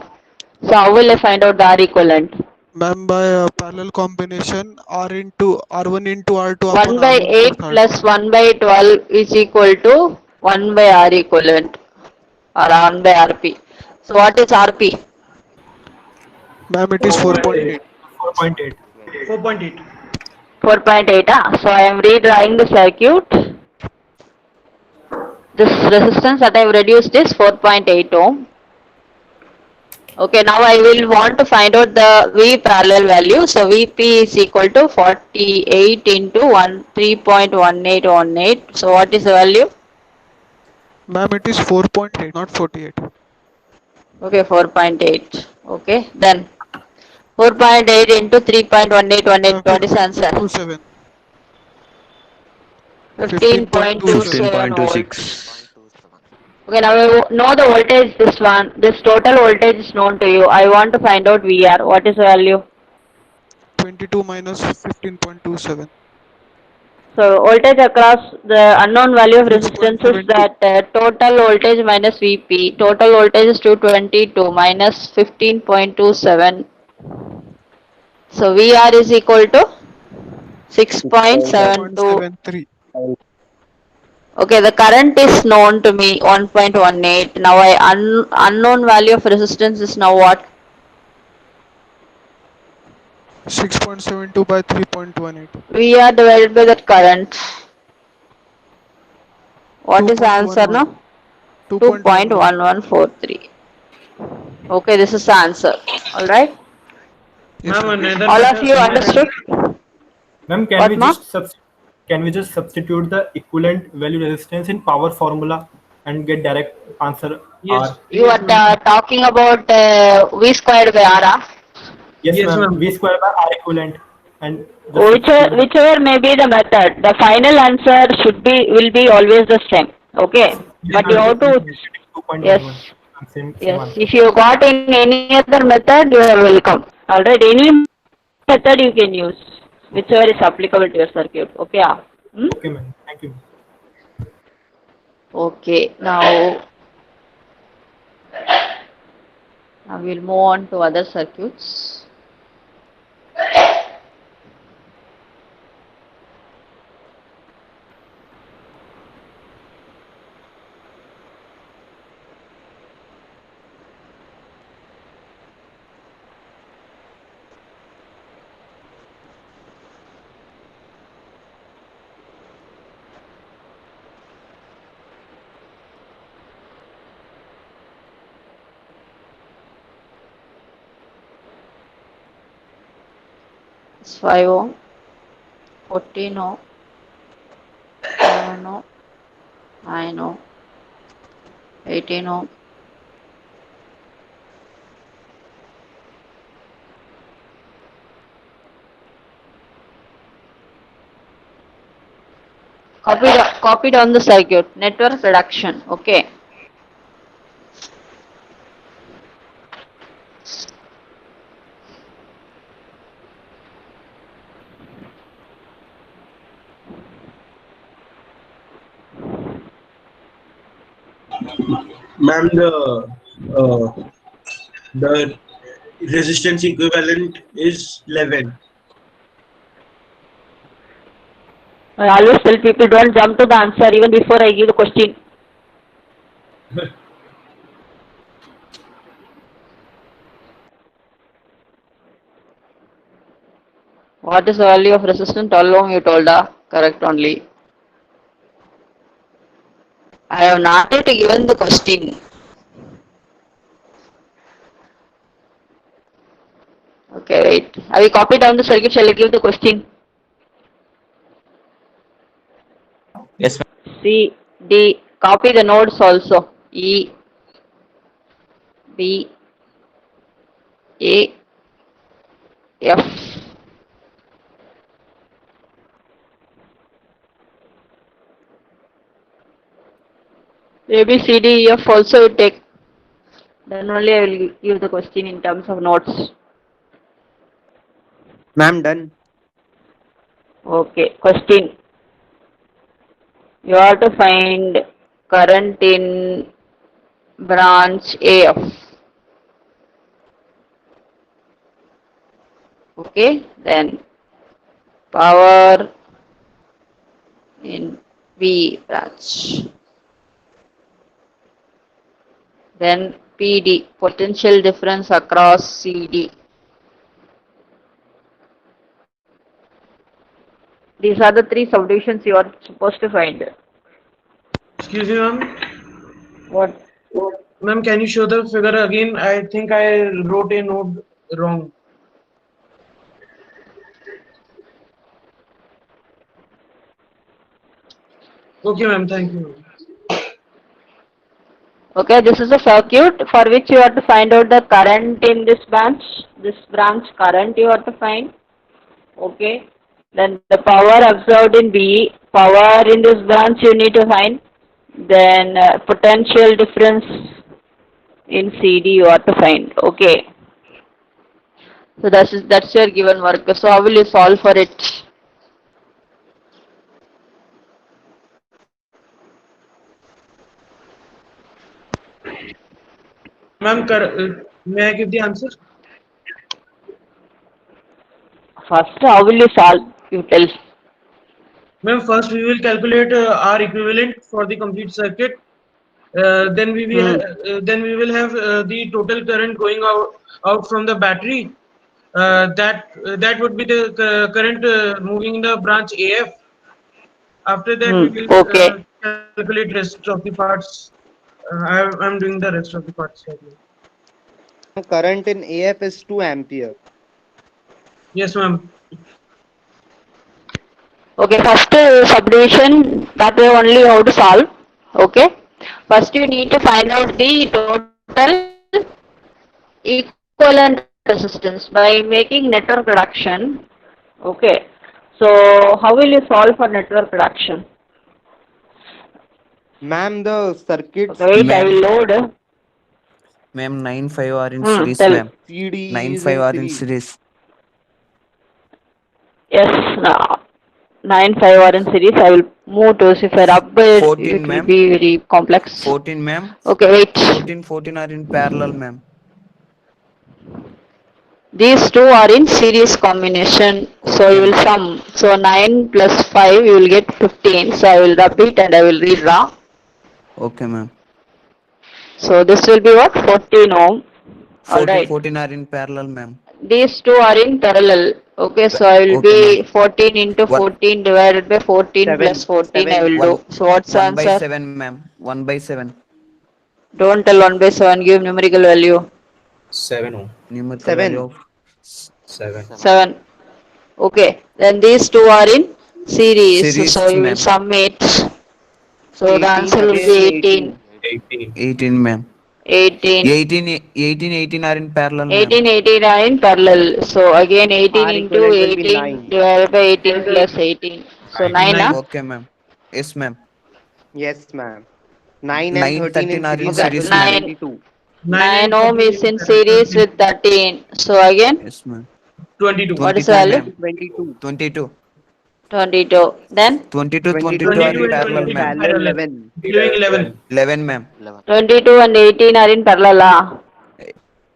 So how will I find out the R equivalent? Ma'am, by parallel combination, R1 into R2 upon 1 by R1 8 plus plus R2. 1 by 12 is equal to 1 by R equivalent or 1 by RP. So what is RP? Ma'am, it is 4.8. 4.8. 4.8. 4.8. So I am redrawing the circuit. This resistance that I have reduced is 4.8 ohm. Okay, now I will want to find out the V parallel value. So VP is equal to 48 into 3.1818. So what is the value? Ma'am, it is 4.8, not 48. Okay, 4.8. Okay, then 4.8 into 3.1818. What is the answer? 27. 15.27 15.26. volts. Okay, now I know the voltage, this one. This total voltage is known to you. I want to find out VR. What is the value? 22 minus 15.27. So voltage across the unknown value of resistance is 6.72. that total voltage minus VP. Total voltage is 222 minus 15.27. So VR is equal to 6.72. 6.73. Okay, the current is known to me 1.18. Now unknown value of resistance is now what? 6.72 by 3.18. VR divided by that current. What is the answer 2.11. now? 2.11. 2.1143. Okay, this is the answer. Alright. Yes, Ma'am, ma'am. another All of method. you understood? Ma'am, What, ma? can we just substitute the equivalent value resistance in power formula and get direct answer Yes. R? You Yes, are ma'am. talking about V squared by R. Ah? Yes, Yes, ma'am. ma'am. V square by R equivalent and just substitute. Whichever may be the method, the final answer will be always the same. Okay, Yes, but you ma'am. have to, yes, 2.11. Same yes. answer. If you got in any other method, you are welcome. Alright, any method you can use, whichever is applicable to your circuit. Okay, ah? Okay, ma'am. Thank you. Okay, now we'll move on to other circuits. It's 5 ohm, 14 ohm, 7 ohm, 9 ohm, 18 ohm. Copy down the circuit. Network reduction. Okay. Ma'am, the resistance equivalent is 11. I always tell people don't jump to the answer even before I give the question. What is the value of resistance? 12 ohm you told, correct only. I have not yet given the question. Okay, wait. I will copy down the circuit. Shall I give the question? Yes, ma'am. C, D. Copy the nodes also. E, B, A, F. A, B, C, D, E, F also you take. Then only I will give the question in terms of notes. Ma'am, done. Okay, question. You have to find current in branch AF. Okay, then power in B branch. Then PD, potential difference across CD. These are the three subdivisions you are supposed to find. Excuse me, ma'am. What? Ma'am, can you show the figure again? I think I wrote a note wrong. Okay, ma'am. Thank you. Okay, this is a circuit for which you have to find out the current in this branch current you have to find. Okay, then the power absorbed in B, power in this branch you need to find. Then potential difference in CD you have to find. Okay, so that's your given work. So how will you solve for it? Ma'am, may I give the answer? First, how will you solve? You tell. Ma'am, first we will calculate R equivalent for the complete circuit. Then we will have the total current going out from the battery. That would be the current moving in the branch AF. After that, we will Okay. calculate rest of the parts. I'm doing the rest of the parts right now. Current in AF is 2 ampere. Yes, ma'am. Okay, first subdivision that way only how to solve. Okay, first you need to find out the total equivalent resistance by making network reduction. Okay, so how will you solve for network reduction? Ma'am, the circuits Okay, wait, I will load. Ma'am, 9 5 are in series, Tell. ma'am. CD 9 is 5 in are in series. series. Yes, no. 9 5 are in series. I will move to if I rub it, 14, it will ma'am. be very complex. 14, ma'am. Okay, wait. 14 are in parallel, ma'am. These two are in series combination. So Okay, you will ma'am. sum. So 9 plus 5 you will get 15. So I will rub it and I will redraw. Okay, ma'am. So this will be what? 14 ohm. 14 Alright. 14 are in parallel, ma'am. These two are in parallel. Okay, so I will Okay, ma'am. be 14 into What? 14 divided by 14 plus 7. 14 I will 1 do. So what's the 1 by answer? 7, ma'am. 1 by 7. Don't tell 1 by 7, give numerical value. 7 ohm. Numerical value 7. of 7. 7. Okay, then these two are in series. So series, you will ma'am. sum it. So the 18 answer will be again 18. 18. 18. 18, ma'am. 18. 18 are in parallel, ma'am. 18, 18 are in parallel. So again 18 R into equivalent will be 18 9. divided by 18 plus 18. So 9, 9. huh? Okay, ma'am. Yes, ma'am. Yes, ma'am. 9 and 9 13 in 13 are in series, Okay, that will series, be ma'am. 9. 22. 9 9 and ohm 13 is in in series with 13. So again, Yes, ma'am. 22. what is the 22, 22 value? ma'am. 22. 22. 22. Then 22 are 22 22 in and is parallel, in 22 ma'am. parallel parallel. 11. Giving 11. 11, ma'am. 22 and 18 are in parallel. Ah.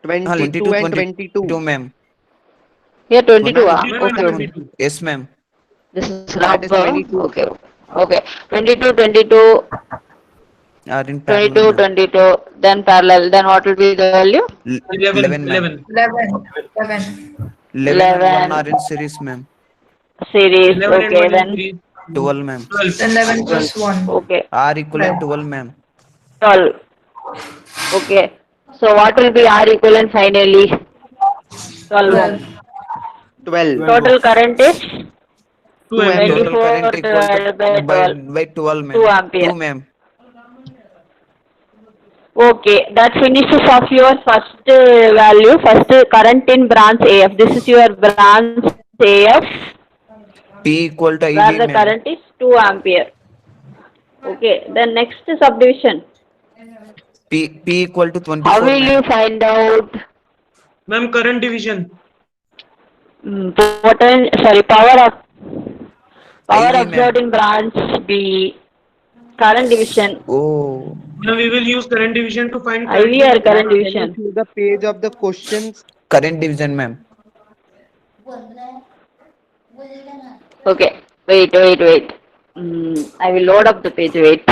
22 22 and 22, 22. ma'am. Here 22. Ma'am, Ah. 22 and Okay. 22. Yes, ma'am. This is that is rubber. 22. Okay. Okay. 22, 22, Are in parallel, 22, ma'am. 22. Then parallel. Then what will be the value? 11. 11, ma'am. 11. 11. 11. 11 and 1 11 are in series, ma'am. series. 11 and Okay. 1 in Then 3. 12, ma'am. 12. Then 11 plus 1. okay. R equivalent 12. 12, ma'am. 12. Okay. So what will be R equivalent finally? 12 ohm. 12. 12. 12 Total ohms. current is 2 ampere. Total 24 current equal to divided by 12. by 12, 2 ma'am. ampere. 2, ma'am. Okay, that finishes of your first value, first current in branch AF. This is your branch AF P equal to where IV, the ma'am. current is 2 ampere. Okay, then next subdivision. P equal to How 24, will you ma'am. find out Ma'am, current division. power IV, absorbed ma'am. in branch B, current division, Oh, Now we will use current division to find current IV in or the current Ma'am, branch. can you division? show the page of the questions? current division, ma'am. Okay, wait. I will load up the page, wait.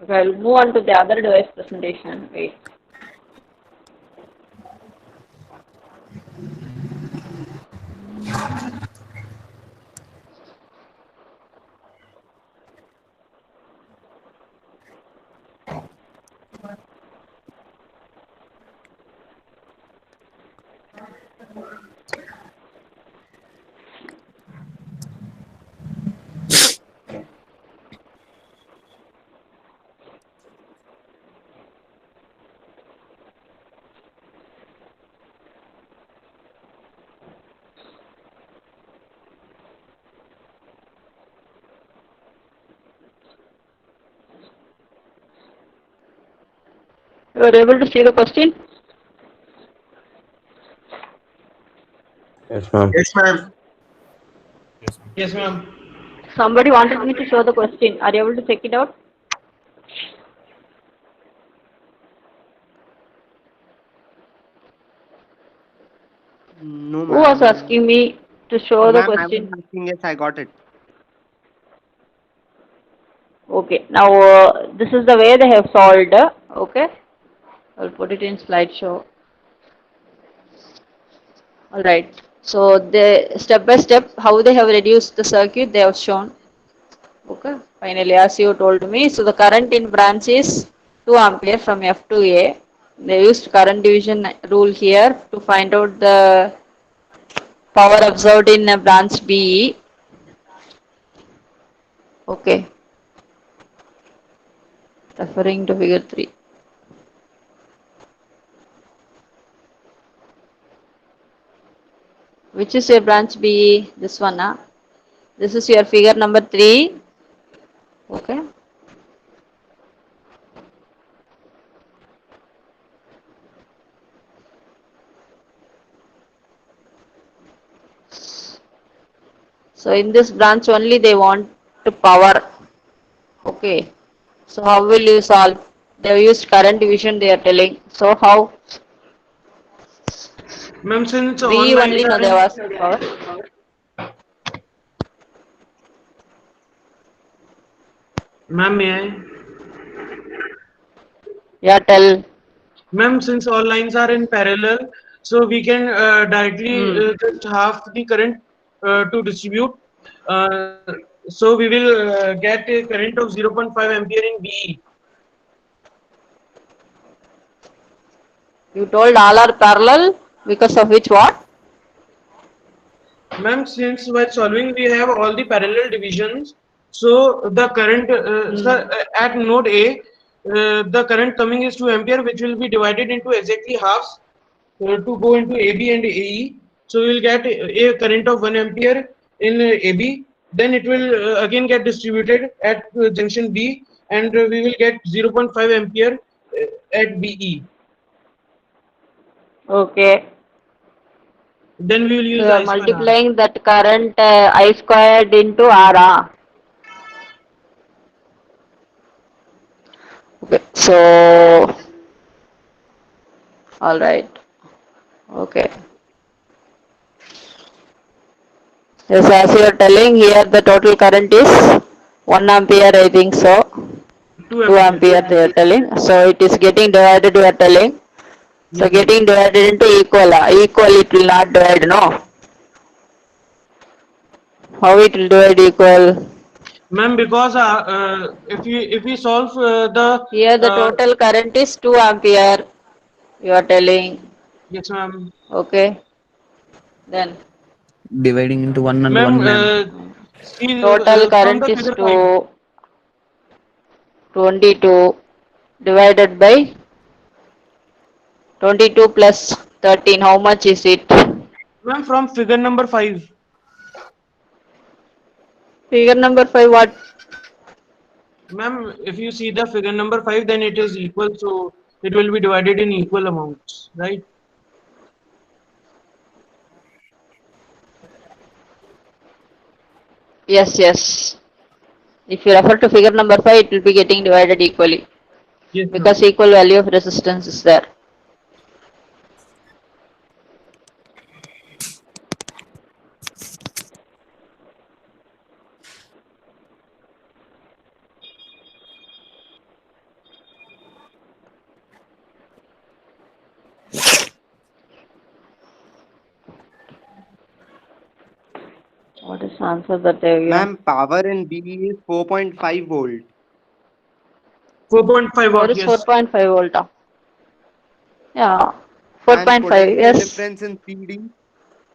Okay, I'll move on to the other device presentation. Wait. You are able to see the question? Yes, ma'am. Yes, ma'am. Yes, ma'am. Somebody wanted me to show the question. Are you able to check it out? No, Who was ma'am. asking me to show the Ma'am, I was question? asking. Yes, I got it. Okay, now this is the way they have solved. Okay, I'll put it in slideshow. Alright, so the step by step how they have reduced the circuit they have shown. Okay, finally as you told me, so the current in branch is 2 ampere from F to A. They used current division rule here to find out the power absorbed in branch B. Okay, referring to figure 3. Which is your branch B? This one, huh? This is your figure number 3. Okay. So in this branch only they want to power. Okay. So how will you solve? They have used current division they are telling. So how? Ma'am, since B all lines only no are they have in asked power. ma'am, may I? Yeah, tell. Ma'am, since all lines are in parallel, so we can directly just half the current to distribute. So we will get a current of 0.5 ampere in BE. You told all are parallel because of which what? Ma'am, since while solving we have all the parallel divisions, so the current at node A, the current coming is 2 ampere, which will be divided into exactly halves to go into AB and AE. So we will get a current of 1 ampere in AB. Then it will again get distributed at junction B, and we will get 0.5 ampere at BE. Okay. Then we will So use you are I square R. multiplying that current I squared into R. Okay. So all right. Okay. Yes, as you are telling here, the total current is 1 ampere, I think so. 2 2 ampere. ampere they are telling. So it is getting divided, you are telling. So Yes, ma'am. getting divided into equal. Equal it will not divide, no? How it will divide equal? Ma'am, because if we solve the Here the total current is 2 ampere, you are telling. yes, ma'am. Okay. Then Dividing into 1 and Ma'am, 1, ma'am. see total from current the is figure 5. 22 divided by 22 plus 13. How much is it? Ma'am, from figure number 5. Figure number 5 what? Ma'am, if you see the figure number 5, then it is equal, so it will be divided in equal amounts, right? Yes, yes. If you refer to figure number 5, it will be getting divided equally Yes, ma'am. because equal value of resistance is there. What is the answer that they give? Ma'am, power in B is 4.5 volt. 4.5 There watt, is yes. 4.5 volt. Yeah, And 4.5. potential Yes. difference in CD.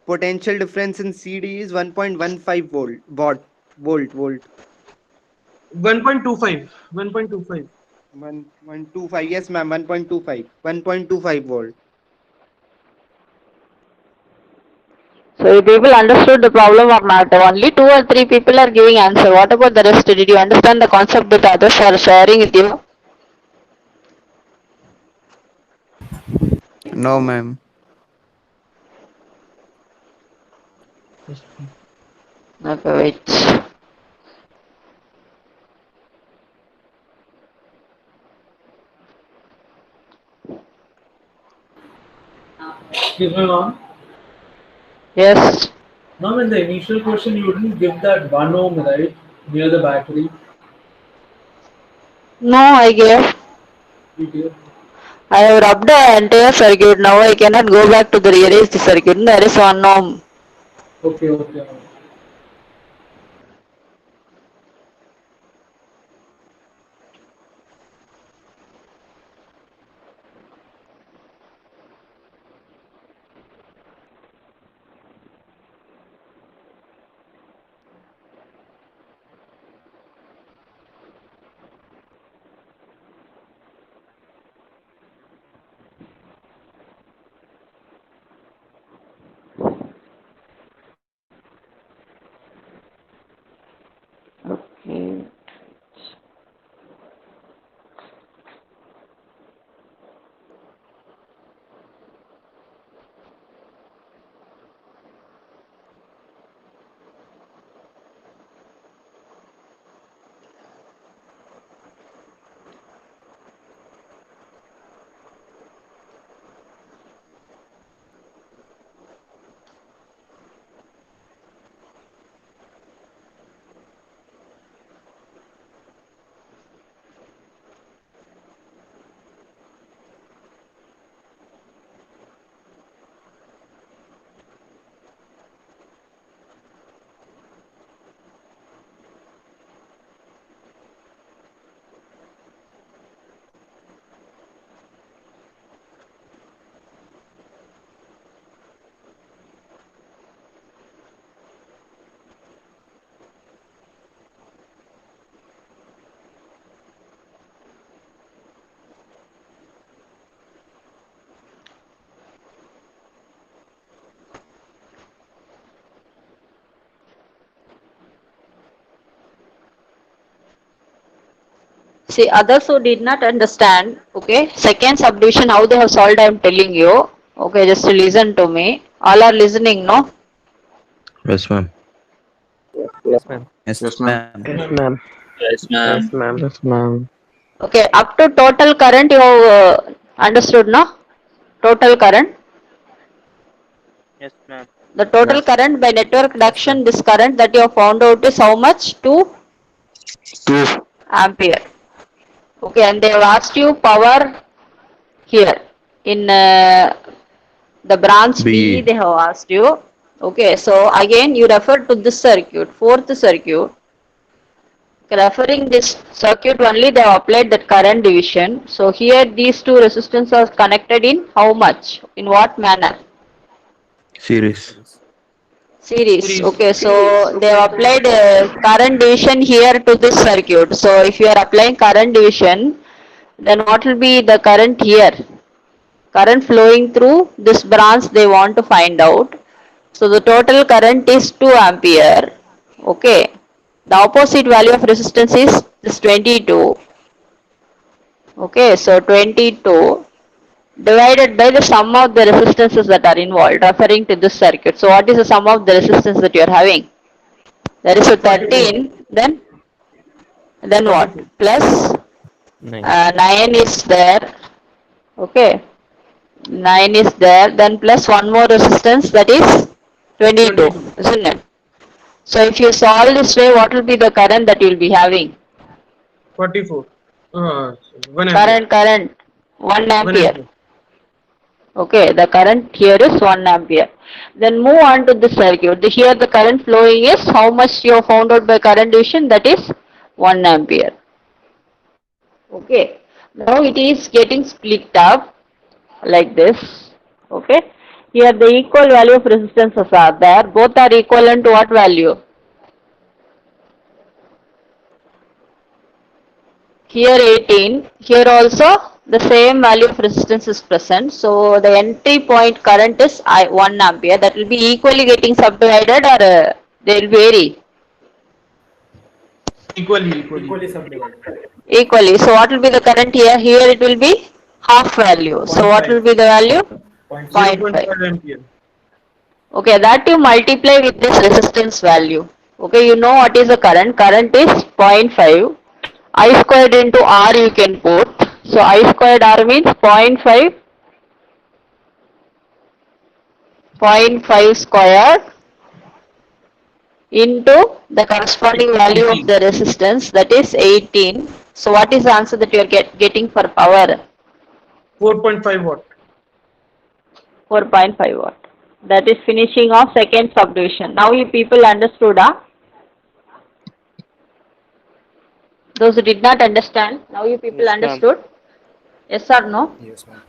Potential difference in CD is 1.15 volt. 1.25. 1.25. 1.25. Yes, ma'am. 1.25. 1.25 volt. So you people understood the problem or not? Only 2 or 3 people are giving answer. What about the rest? Did you understand the concept that others are sharing with you? No, ma'am. Okay, wait. Excuse me, ma'am. Yes. Ma'am, in the initial question, you didn't give that 1 ohm, right? Near the battery. No, I gave. You gave. I have rubbed the entire circuit. Now I cannot go back to the erase the circuit. There is 1 ohm. Okay, okay, ma'am. Okay. See, others who did not understand, okay, second subdivision, how they have solved, I am telling you. Okay, just listen to me. All are listening, no? Yes, ma'am. Yes, ma'am. Yes, Yes, ma'am. ma'am. Yes, ma'am. Yes, ma'am. Yes, ma'am. Yes, ma'am. Okay, up to total current you have understood, no? Total current. Yes, ma'am. The total Yes. current by network Yes, ma'am. reduction, this current that you have found out is how much? 2 Two. ampere. Okay, and they have asked you power here in the branch B, B. they have asked you. Okay, so again you refer to this circuit, fourth circuit. Referring this circuit only, they have applied that current division. So here these two resistors are connected in how much? In what manner? Series. Series. Series. Okay, so they have applied current division here to this circuit. So if you are applying current division, then what will be the current here? Current flowing through this branch they want to find out. So the total current is 2 ampere. Okay. The opposite value of resistance is this 22. Okay, so 22 divided by the sum of the resistances that are involved, referring to this circuit. So what is the sum of the resistance that you are having? There is a 44. 13, then what? 44. Plus 9. 9 is there. Okay, 9 is there, then plus one more resistance, that is 22, 22. isn't it? So if you solve this way, what will be the current that you will be having? 44. 1 ampere. Current 1 1 ampere. ampere. Okay, the current here is 1 ampere. Then move on to the circuit. Here the current flowing is how much you have found out by current division, that is 1 ampere. Okay, now it is getting split up like this. Okay, here the equal value of resistances are there. Both are equivalent to what value? Here 18, here also the same value of resistance is present. So the entry point current is 1 ampere. That will be equally getting subdivided, or they will vary? Equally subdivided. Equally. So what will be the current here? Here it will be half value. So what will be the value? 0.5. ampere. Okay, that you multiply with this resistance value. Okay, you know what is the current? Current is 0.5. I squared into R you can put. So I squared R means 0.5, 0.5 squared into the corresponding value of the resistance, that is 18. So what is the answer that you are getting for power? 4.5 watt. 4.5 watt. That is finishing of second subdivision. Now you people understood, huh? Those who did not understand, now you people understood? Yes or no? Yes, ma'am.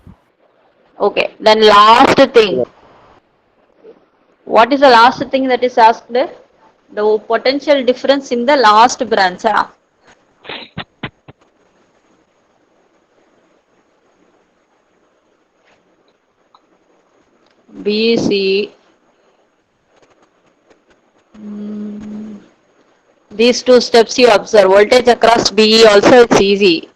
Okay, then last thing. What is the last thing that is asked? The potential difference in the last branch. Huh? B, C. These two steps you observe. Voltage across B also it's easy.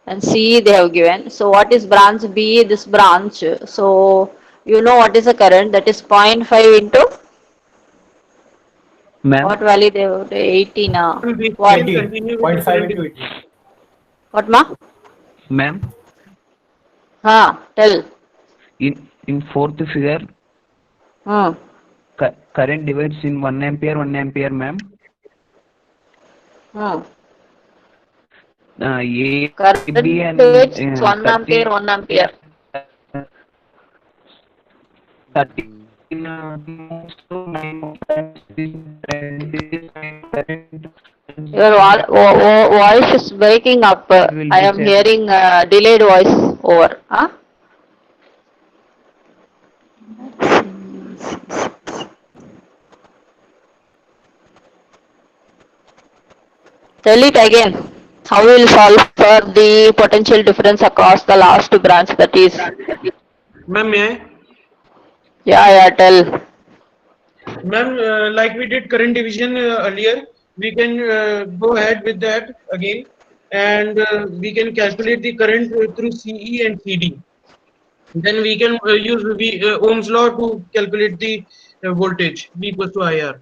And C they have given. So what is branch B? This branch. So you know what is the current? That is 0.5 into Ma'am, what value they have? 18. We What? can 18. continue with the 0.5 current. into 18. What ma? ma'am, Tell. in fourth figure, current divides in 1 ampere, ma'am. A, Current B, and divides 1 ampere, 30, 1 ampere. 30. Your voice is breaking up. I am hearing delayed voice over. Huh? Tell it again. How we will solve for the potential difference across the last branch, that is? Ma'am, may I? Yeah, tell. Ma'am, like we did current division earlier, we can go ahead with that again, and we can calculate the current through CE and CD. Then we can use Ohm's law to calculate the voltage V equals to IR.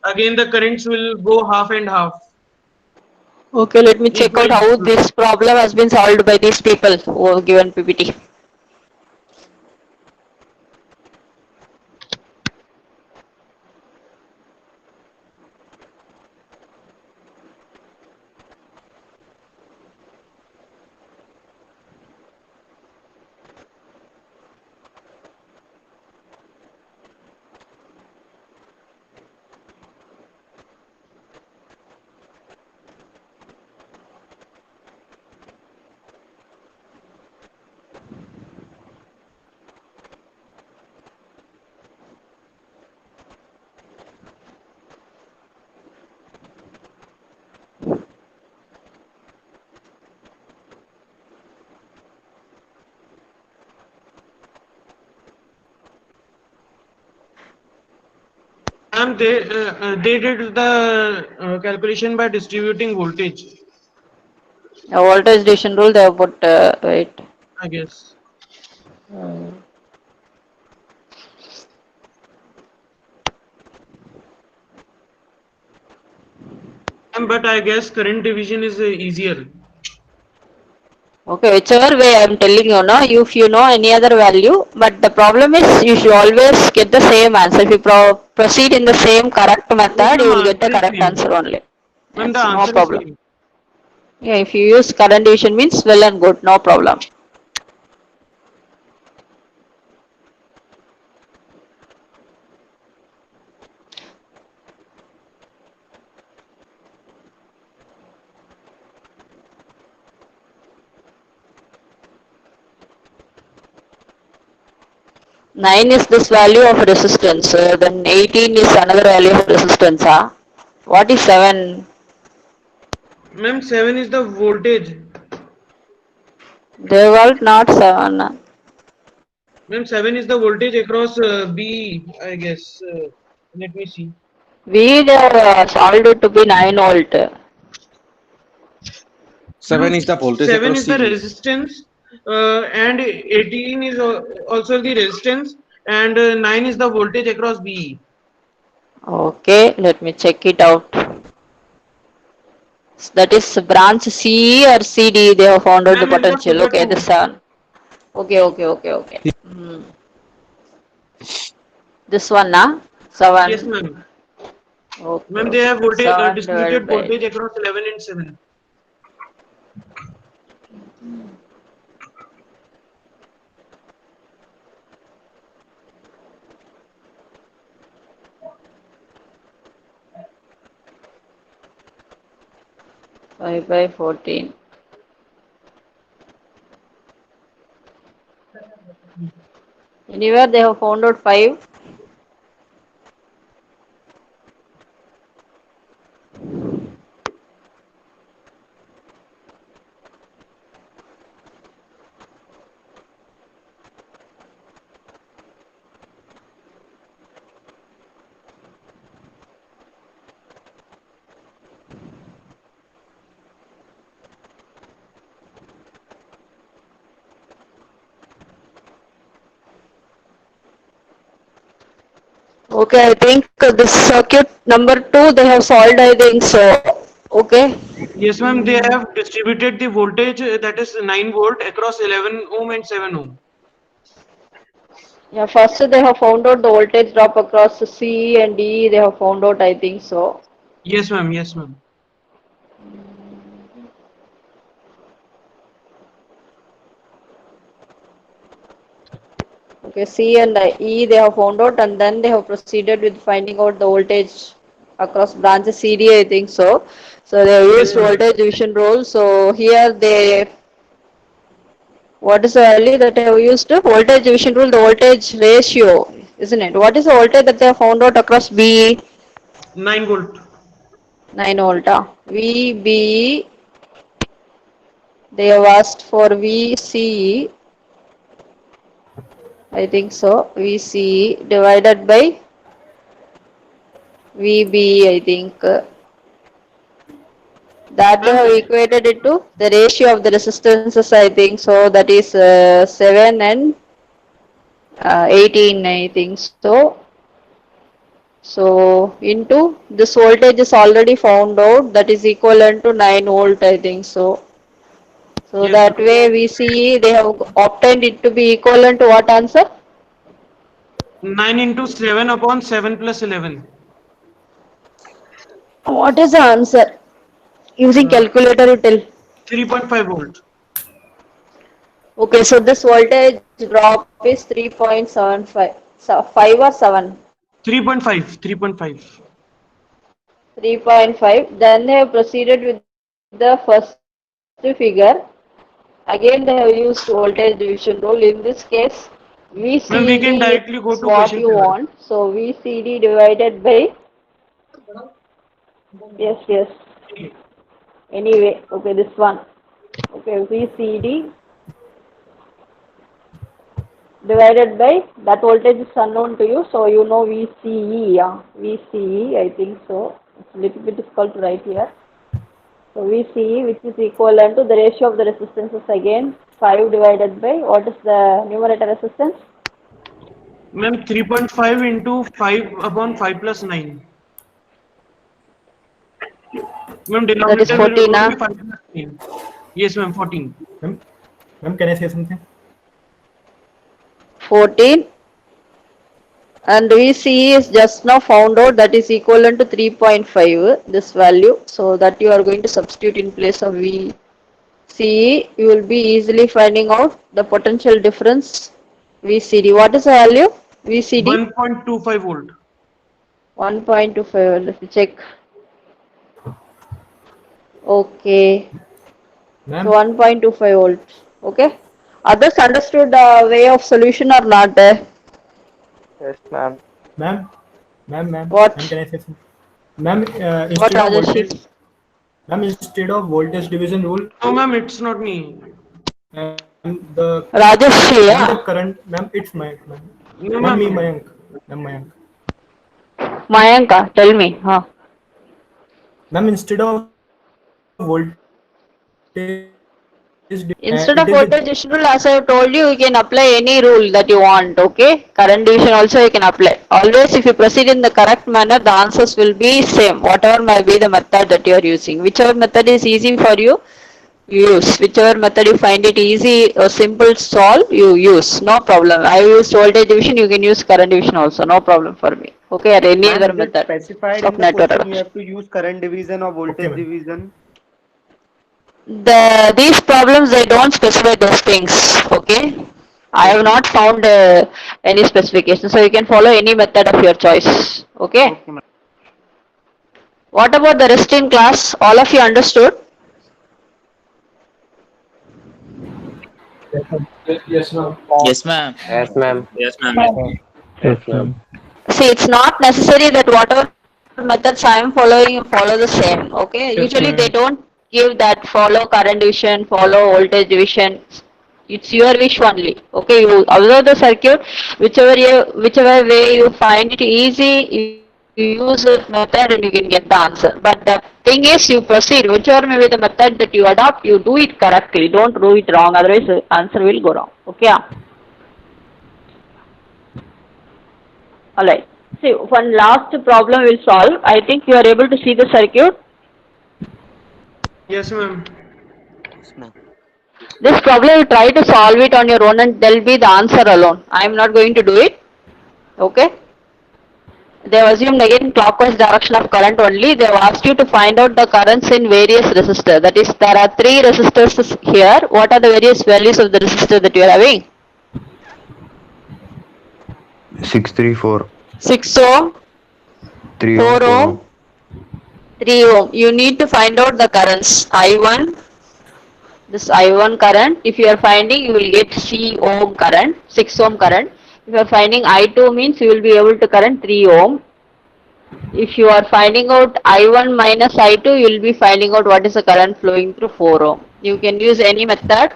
Again, the currents will go half and half. Okay, let me check out Equally. how this problem has been solved by these people who have given PPT. And they did the calculation by distributing voltage, A voltage division rule they have put, wait. I guess. But I guess current division is easier. Okay, whichever way I'm telling you now, if you know any other value, but the problem is you should always get the same answer. If you proceed in the same correct Yes, method, you ma'am, will get the answer is correct same. answer only. Ma'am, the Yes, no answer is problem. same. Yeah, if you use current division means well and good, no problem. Nine is this value of resistance, then 18 is another value of resistance. What is 7? Ma'am, 7 is the voltage. They were not 7. Ma'am, 7 is the voltage across B, I guess. Let me see. We solved it to be 9 volt. 7 is the voltage 7 across is the CD. resistance, and 18 is also the resistance, and 9 is the voltage across B. Okay, let me check it out. That is branch C or CD, they have found out the Ma'am, in the potential. figure Okay, the 2. 7. Okay. This one, 7. Yes, ma'am. Ma'am, they have Okay. voltage, 7 divided distributed by. voltage across 11 and 7. Five by 14. Anywhere they have found out 5. Okay, I think this circuit number 2 they have solved, I think so. Okay. Yes, ma'am, they have distributed the voltage that is 9 volt across 11 ohm and 7 ohm. Yeah, first they have found out the voltage drop across C and D, they have found out, I think so. Yes, ma'am, yes, ma'am. Okay, C and E they have found out, and then they have proceeded with finding out the voltage across branches CD, I think so. So they have used Yes, ma'am. voltage division rule. So here what is the value that they have used? Voltage division rule, the voltage ratio, isn't it? What is the voltage that they have found out across B? 9 volt. 9 volt. VB, they have asked for VCE, I think so. VCE divided by VB, I think. That they have equated it to the ratio of the resistances, I think so. That is 7 and 18, I think so. So into this voltage is already found out, that is equivalent to 9 volt, I think so. So Yes, that ma'am. way we see they have obtained it to be equivalent to what answer? 9 into 7 upon 7 plus 11. What is the answer? Using calculator you tell. 3.5 volt. Okay, so this voltage drop is 3.75. So 5 or 7? 3.5. 3.5. 3.5. Then they have proceeded with the first figure. Again they have used voltage division rule. In this case, Ma'am, we can VCD directly go is to what question you 7. want. So VCD divided by, yes. Anyway, okay, this one. Okay, VCD divided by, that voltage is unknown to you, so you know VCE, VCE, I think so. It's a little bit difficult to write here. So VCE, which is equivalent to the ratio of the resistances again, 5 divided by, what is the numerator resistance? Ma'am, 3.5 into 5 upon 5 plus 9. Ma'am, That is denominator 14, will be 5 plus 9. Yes, ma'am, 14. Ma'am, can I say something? 14. And VCE is just now found out that is equivalent to 3.5, this value. So that you are going to substitute in place of VCE. You will be easily finding out the potential difference VCD. What is the value? VCD? 1.25 volt. 1.25. Let me check. Okay. Ma'am? So 1.25 volts. Okay. Others understood the way of solution or not? Yes, ma'am. Ma'am? Ma'am? What? Ma'am, can I say something? Ma'am, What, instead of Rajarshi? voltage, ma'am, instead of voltage division rule, No, ma'am, it's not me. the Rajarshi, ma'am, the yeah. current, ma'am, it's my ma'am. No, Ma'am, me, ma'am. Mayank. Ma'am, Mayank. Mayanka, tell me. Huh? Ma'am, instead of voltage, Instead it of is with voltage division rule, as I have told you, you can apply any rule that you want, okay? Current division also you can apply. Always if you proceed in the correct manner, the answers will be same, whatever may be the method that you are using. Whichever method is easy for you, you use. Whichever method you find it easy or simple to solve, you use. No problem. I used voltage division, you can use current division also. No problem for me. Okay, or any Ma'am, other is it method specified of in the network question you adaptation. have to use current division or okay, voltage ma'am. division? These problems, they don't specify those things, okay? I have Okay. not found any specification, so you can follow any method of your choice, okay? Okay, ma'am. What about the rest in class? All of you understood? Yes, ma'am. Yes, ma'am. Yes, ma'am. Yes, ma'am. Yes, ma'am. See, it's not necessary that whatever methods I am following, you follow the same, okay? Yes, Usually they ma'am. don't give that follow current division, follow voltage division. It's your wish only, okay? You observe the circuit, whichever way you find it easy, you use this method and you can get the answer. But the thing is, you proceed, whichever may be the method that you adopt, you do it correctly. Don't do it wrong, otherwise the answer will go wrong, okay? Alright. See, one last problem we'll solve. I think you are able to see the circuit. Yes, ma'am. This problem you try to solve it on your own and there'll be the answer alone. I am not going to do it. Okay. They have assumed again clockwise direction of current only. They have asked you to find out the currents in various resistors. That is, there are 3 resistors here. What are the various values of the resistor that you are having? 634. 6 ohm, 3 4 ohm, 4 ohm, ohm. 3 ohm. You need to find out the currents. I1, this I1 current, if you are finding, you will get C ohm current, 6 ohm current. If you are finding I2 means you will be able to current 3 ohm. If you are finding out I1 minus I2, you will be finding out what is the current flowing through 4 ohm. You can use any method.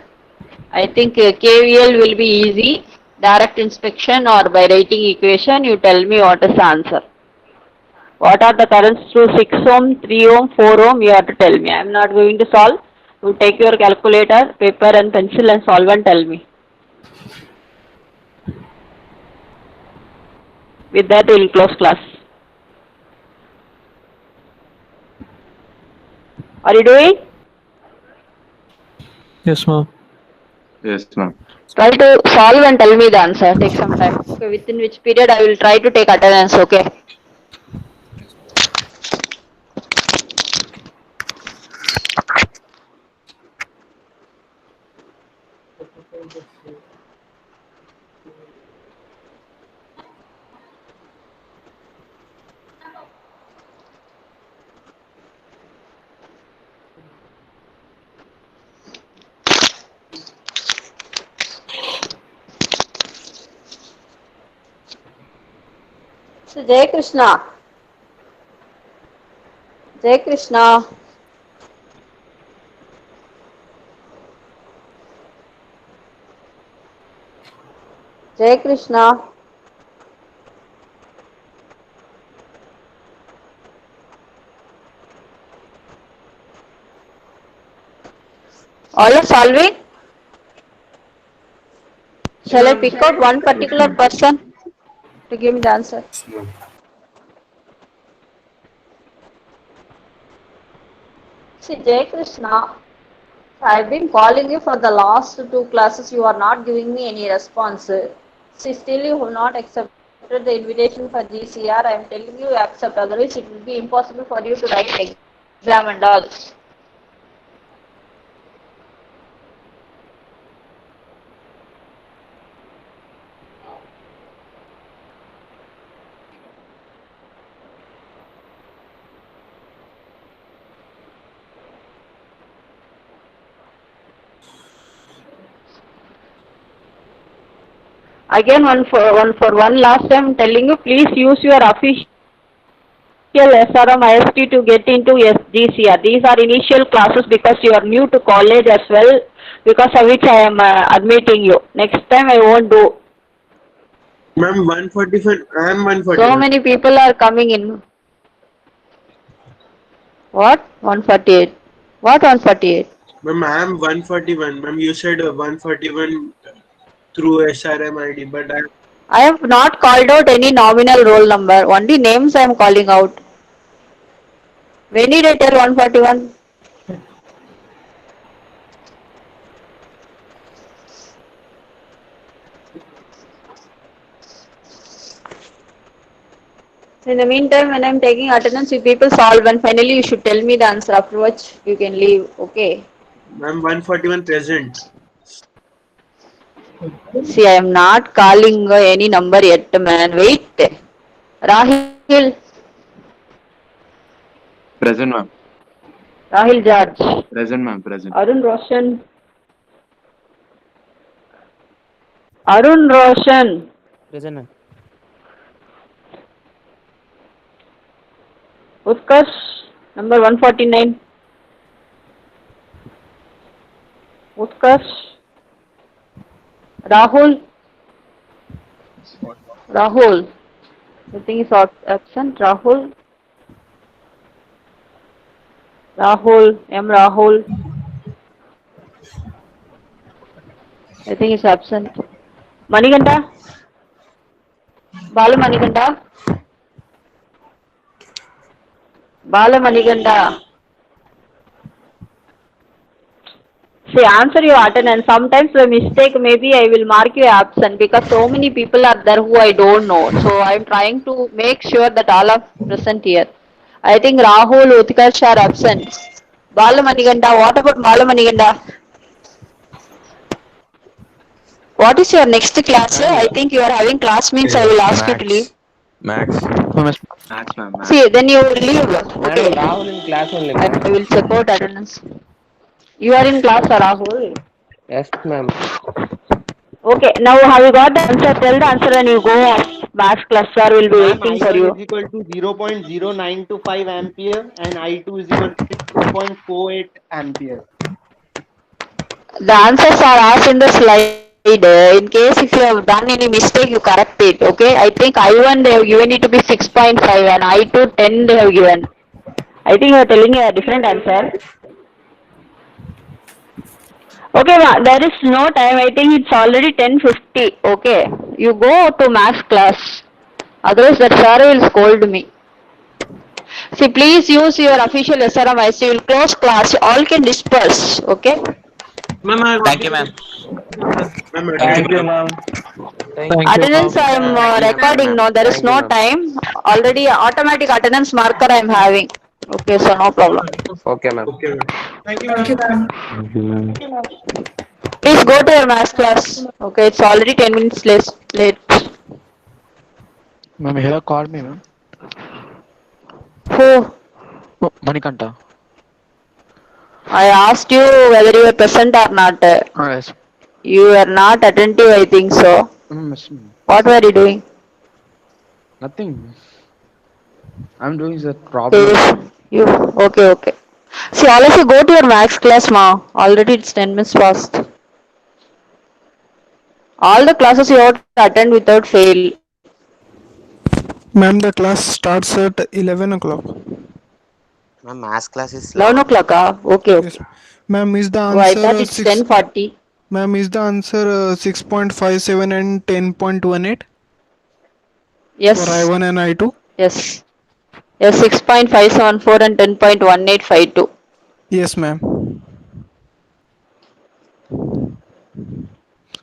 I think KVL will be easy. Direct inspection or by writing equation, you tell me what is the answer. What are the currents through 6 ohm, 3 ohm, 4 ohm? You have to tell me. I am not going to solve. You take your calculator, paper and pencil and solve and tell me. With that, we will close class. Are you doing? Yes, ma'am. Yes, ma'am. Try to solve and tell me the answer. Take some time. Okay, within which period I will try to take attendance, okay? So, Jai Krishna. Jai Krishna. Jai Krishna. All are solving? Shall I pick out one particular person to give me the answer? See, Jai Krishna, I've been calling you for the last two classes. You are not giving me any response. See, still you have not accepted the invitation for GCR. I am telling you accept. Otherwise, it will be impossible for you to write exam and all. Again, one last time telling you, please use your official SRM IST to get into GCR. These are initial classes because you are new to college as well, because of which I am admitting you. Next time I won't do. Ma'am, 141. I am 141. So many people are coming in. What? 148. What 148? Ma'am, I am 141. Ma'am, you said 141 through SRM ID, but I have not called out any nominal roll number. Only names I am calling out. When did I tell 141? In the meantime, when I am taking attendance, you people solve and finally you should tell me the answer, after which you can leave. Okay. Ma'am, 141 present. See, I am not calling any number yet, man. Wait. Rahil. Present, ma'am. Rahil George. Present, ma'am. Present. Arun Roshan. Arun Roshan. Present, ma'am. Utkarsh, number 149. Utkarsh. Rahul. Rahul. I think is absent. Rahul. Rahul. M. Rahul. I think is absent. Manikanta. Bala Manikanta. Bala Manikanta. See, answer your attendance. Sometimes by mistake, maybe I will mark you absent because so many people are there who I don't know. So I am trying to make sure that all are present here. I think Rahul, Utkarsh are absent. Bala Manikanta, what about Bala Manikanta? What is your next class? I think you are having class means I will ask you to leave. Max. Max, ma'am. Max. See, then you will leave. Okay. Rahul in class only. I will check out attendance. You are in class, Rahul? Yes, ma'am. Okay, now have you got the answer? Tell the answer and you go on. Max class, sir will be waiting for you. I1 is equal to 0.0925 ampere and I2 is equal to 6.48 ampere. The answers are asked in the slide. In case if you have done any mistake, you correct it. Okay, I think I1 they have given it to be 6.5 and I2 10 they have given. I think you are telling a different answer. Okay, there is no time. I think it's already 10:50. Okay, you go to maths class. Otherwise, that sir will scold me. See, please use your official SRM IC. You will close class. All can disperse. Okay. Ma'am, Thank you, ma'am. Thank you, ma'am. Attendance I am recording. No, there is no time. Already automatic attendance marker I am having. Okay, so no problem. Okay, ma'am. okay, ma'am. Thank you, Thank you, ma'am. ma'am. Please go to your maths class. Okay, it's already 10 minutes late. Ma'am, Hira called me, ma'am. Who? Oh, Manikanta. I asked you whether you were present or not. Yes. You were not attentive, I think so. Yes, ma'am. What were you doing? Nothing. I'm doing the problem. Okay. See, all of you go to your maths class now. Already it's 10 minutes past. All the classes you have to attend without fail. Ma'am, the class starts at 11 o'clock. Ma'am, math class is 11 o'clock, okay. Yes. Ma'am, is the Oh, I answer thought it's 10:40. Ma'am, is the answer 6.57 and 10.18 Yes. for I1 and I2? Yes. Yes, 6.574 and 10.1852. Yes, ma'am.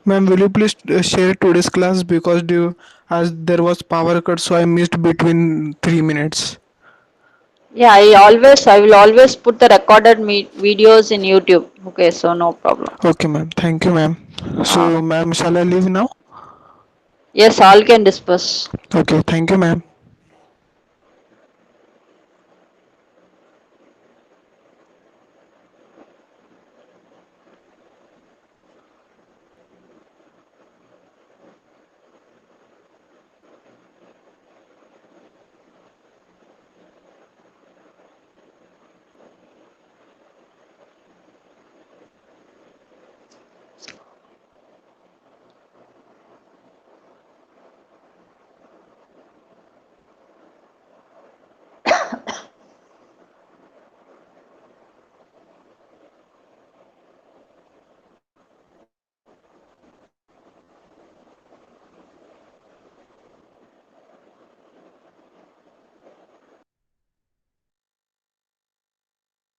Ma'am, will you please share today's class because as there was power cut, so I missed between 3 minutes. Yeah, I will always put the recorded videos in YouTube. Okay, so no problem. Okay, ma'am. Thank you, ma'am. So, ma'am, shall I leave now? Yes, all can disperse. Okay, thank you, ma'am.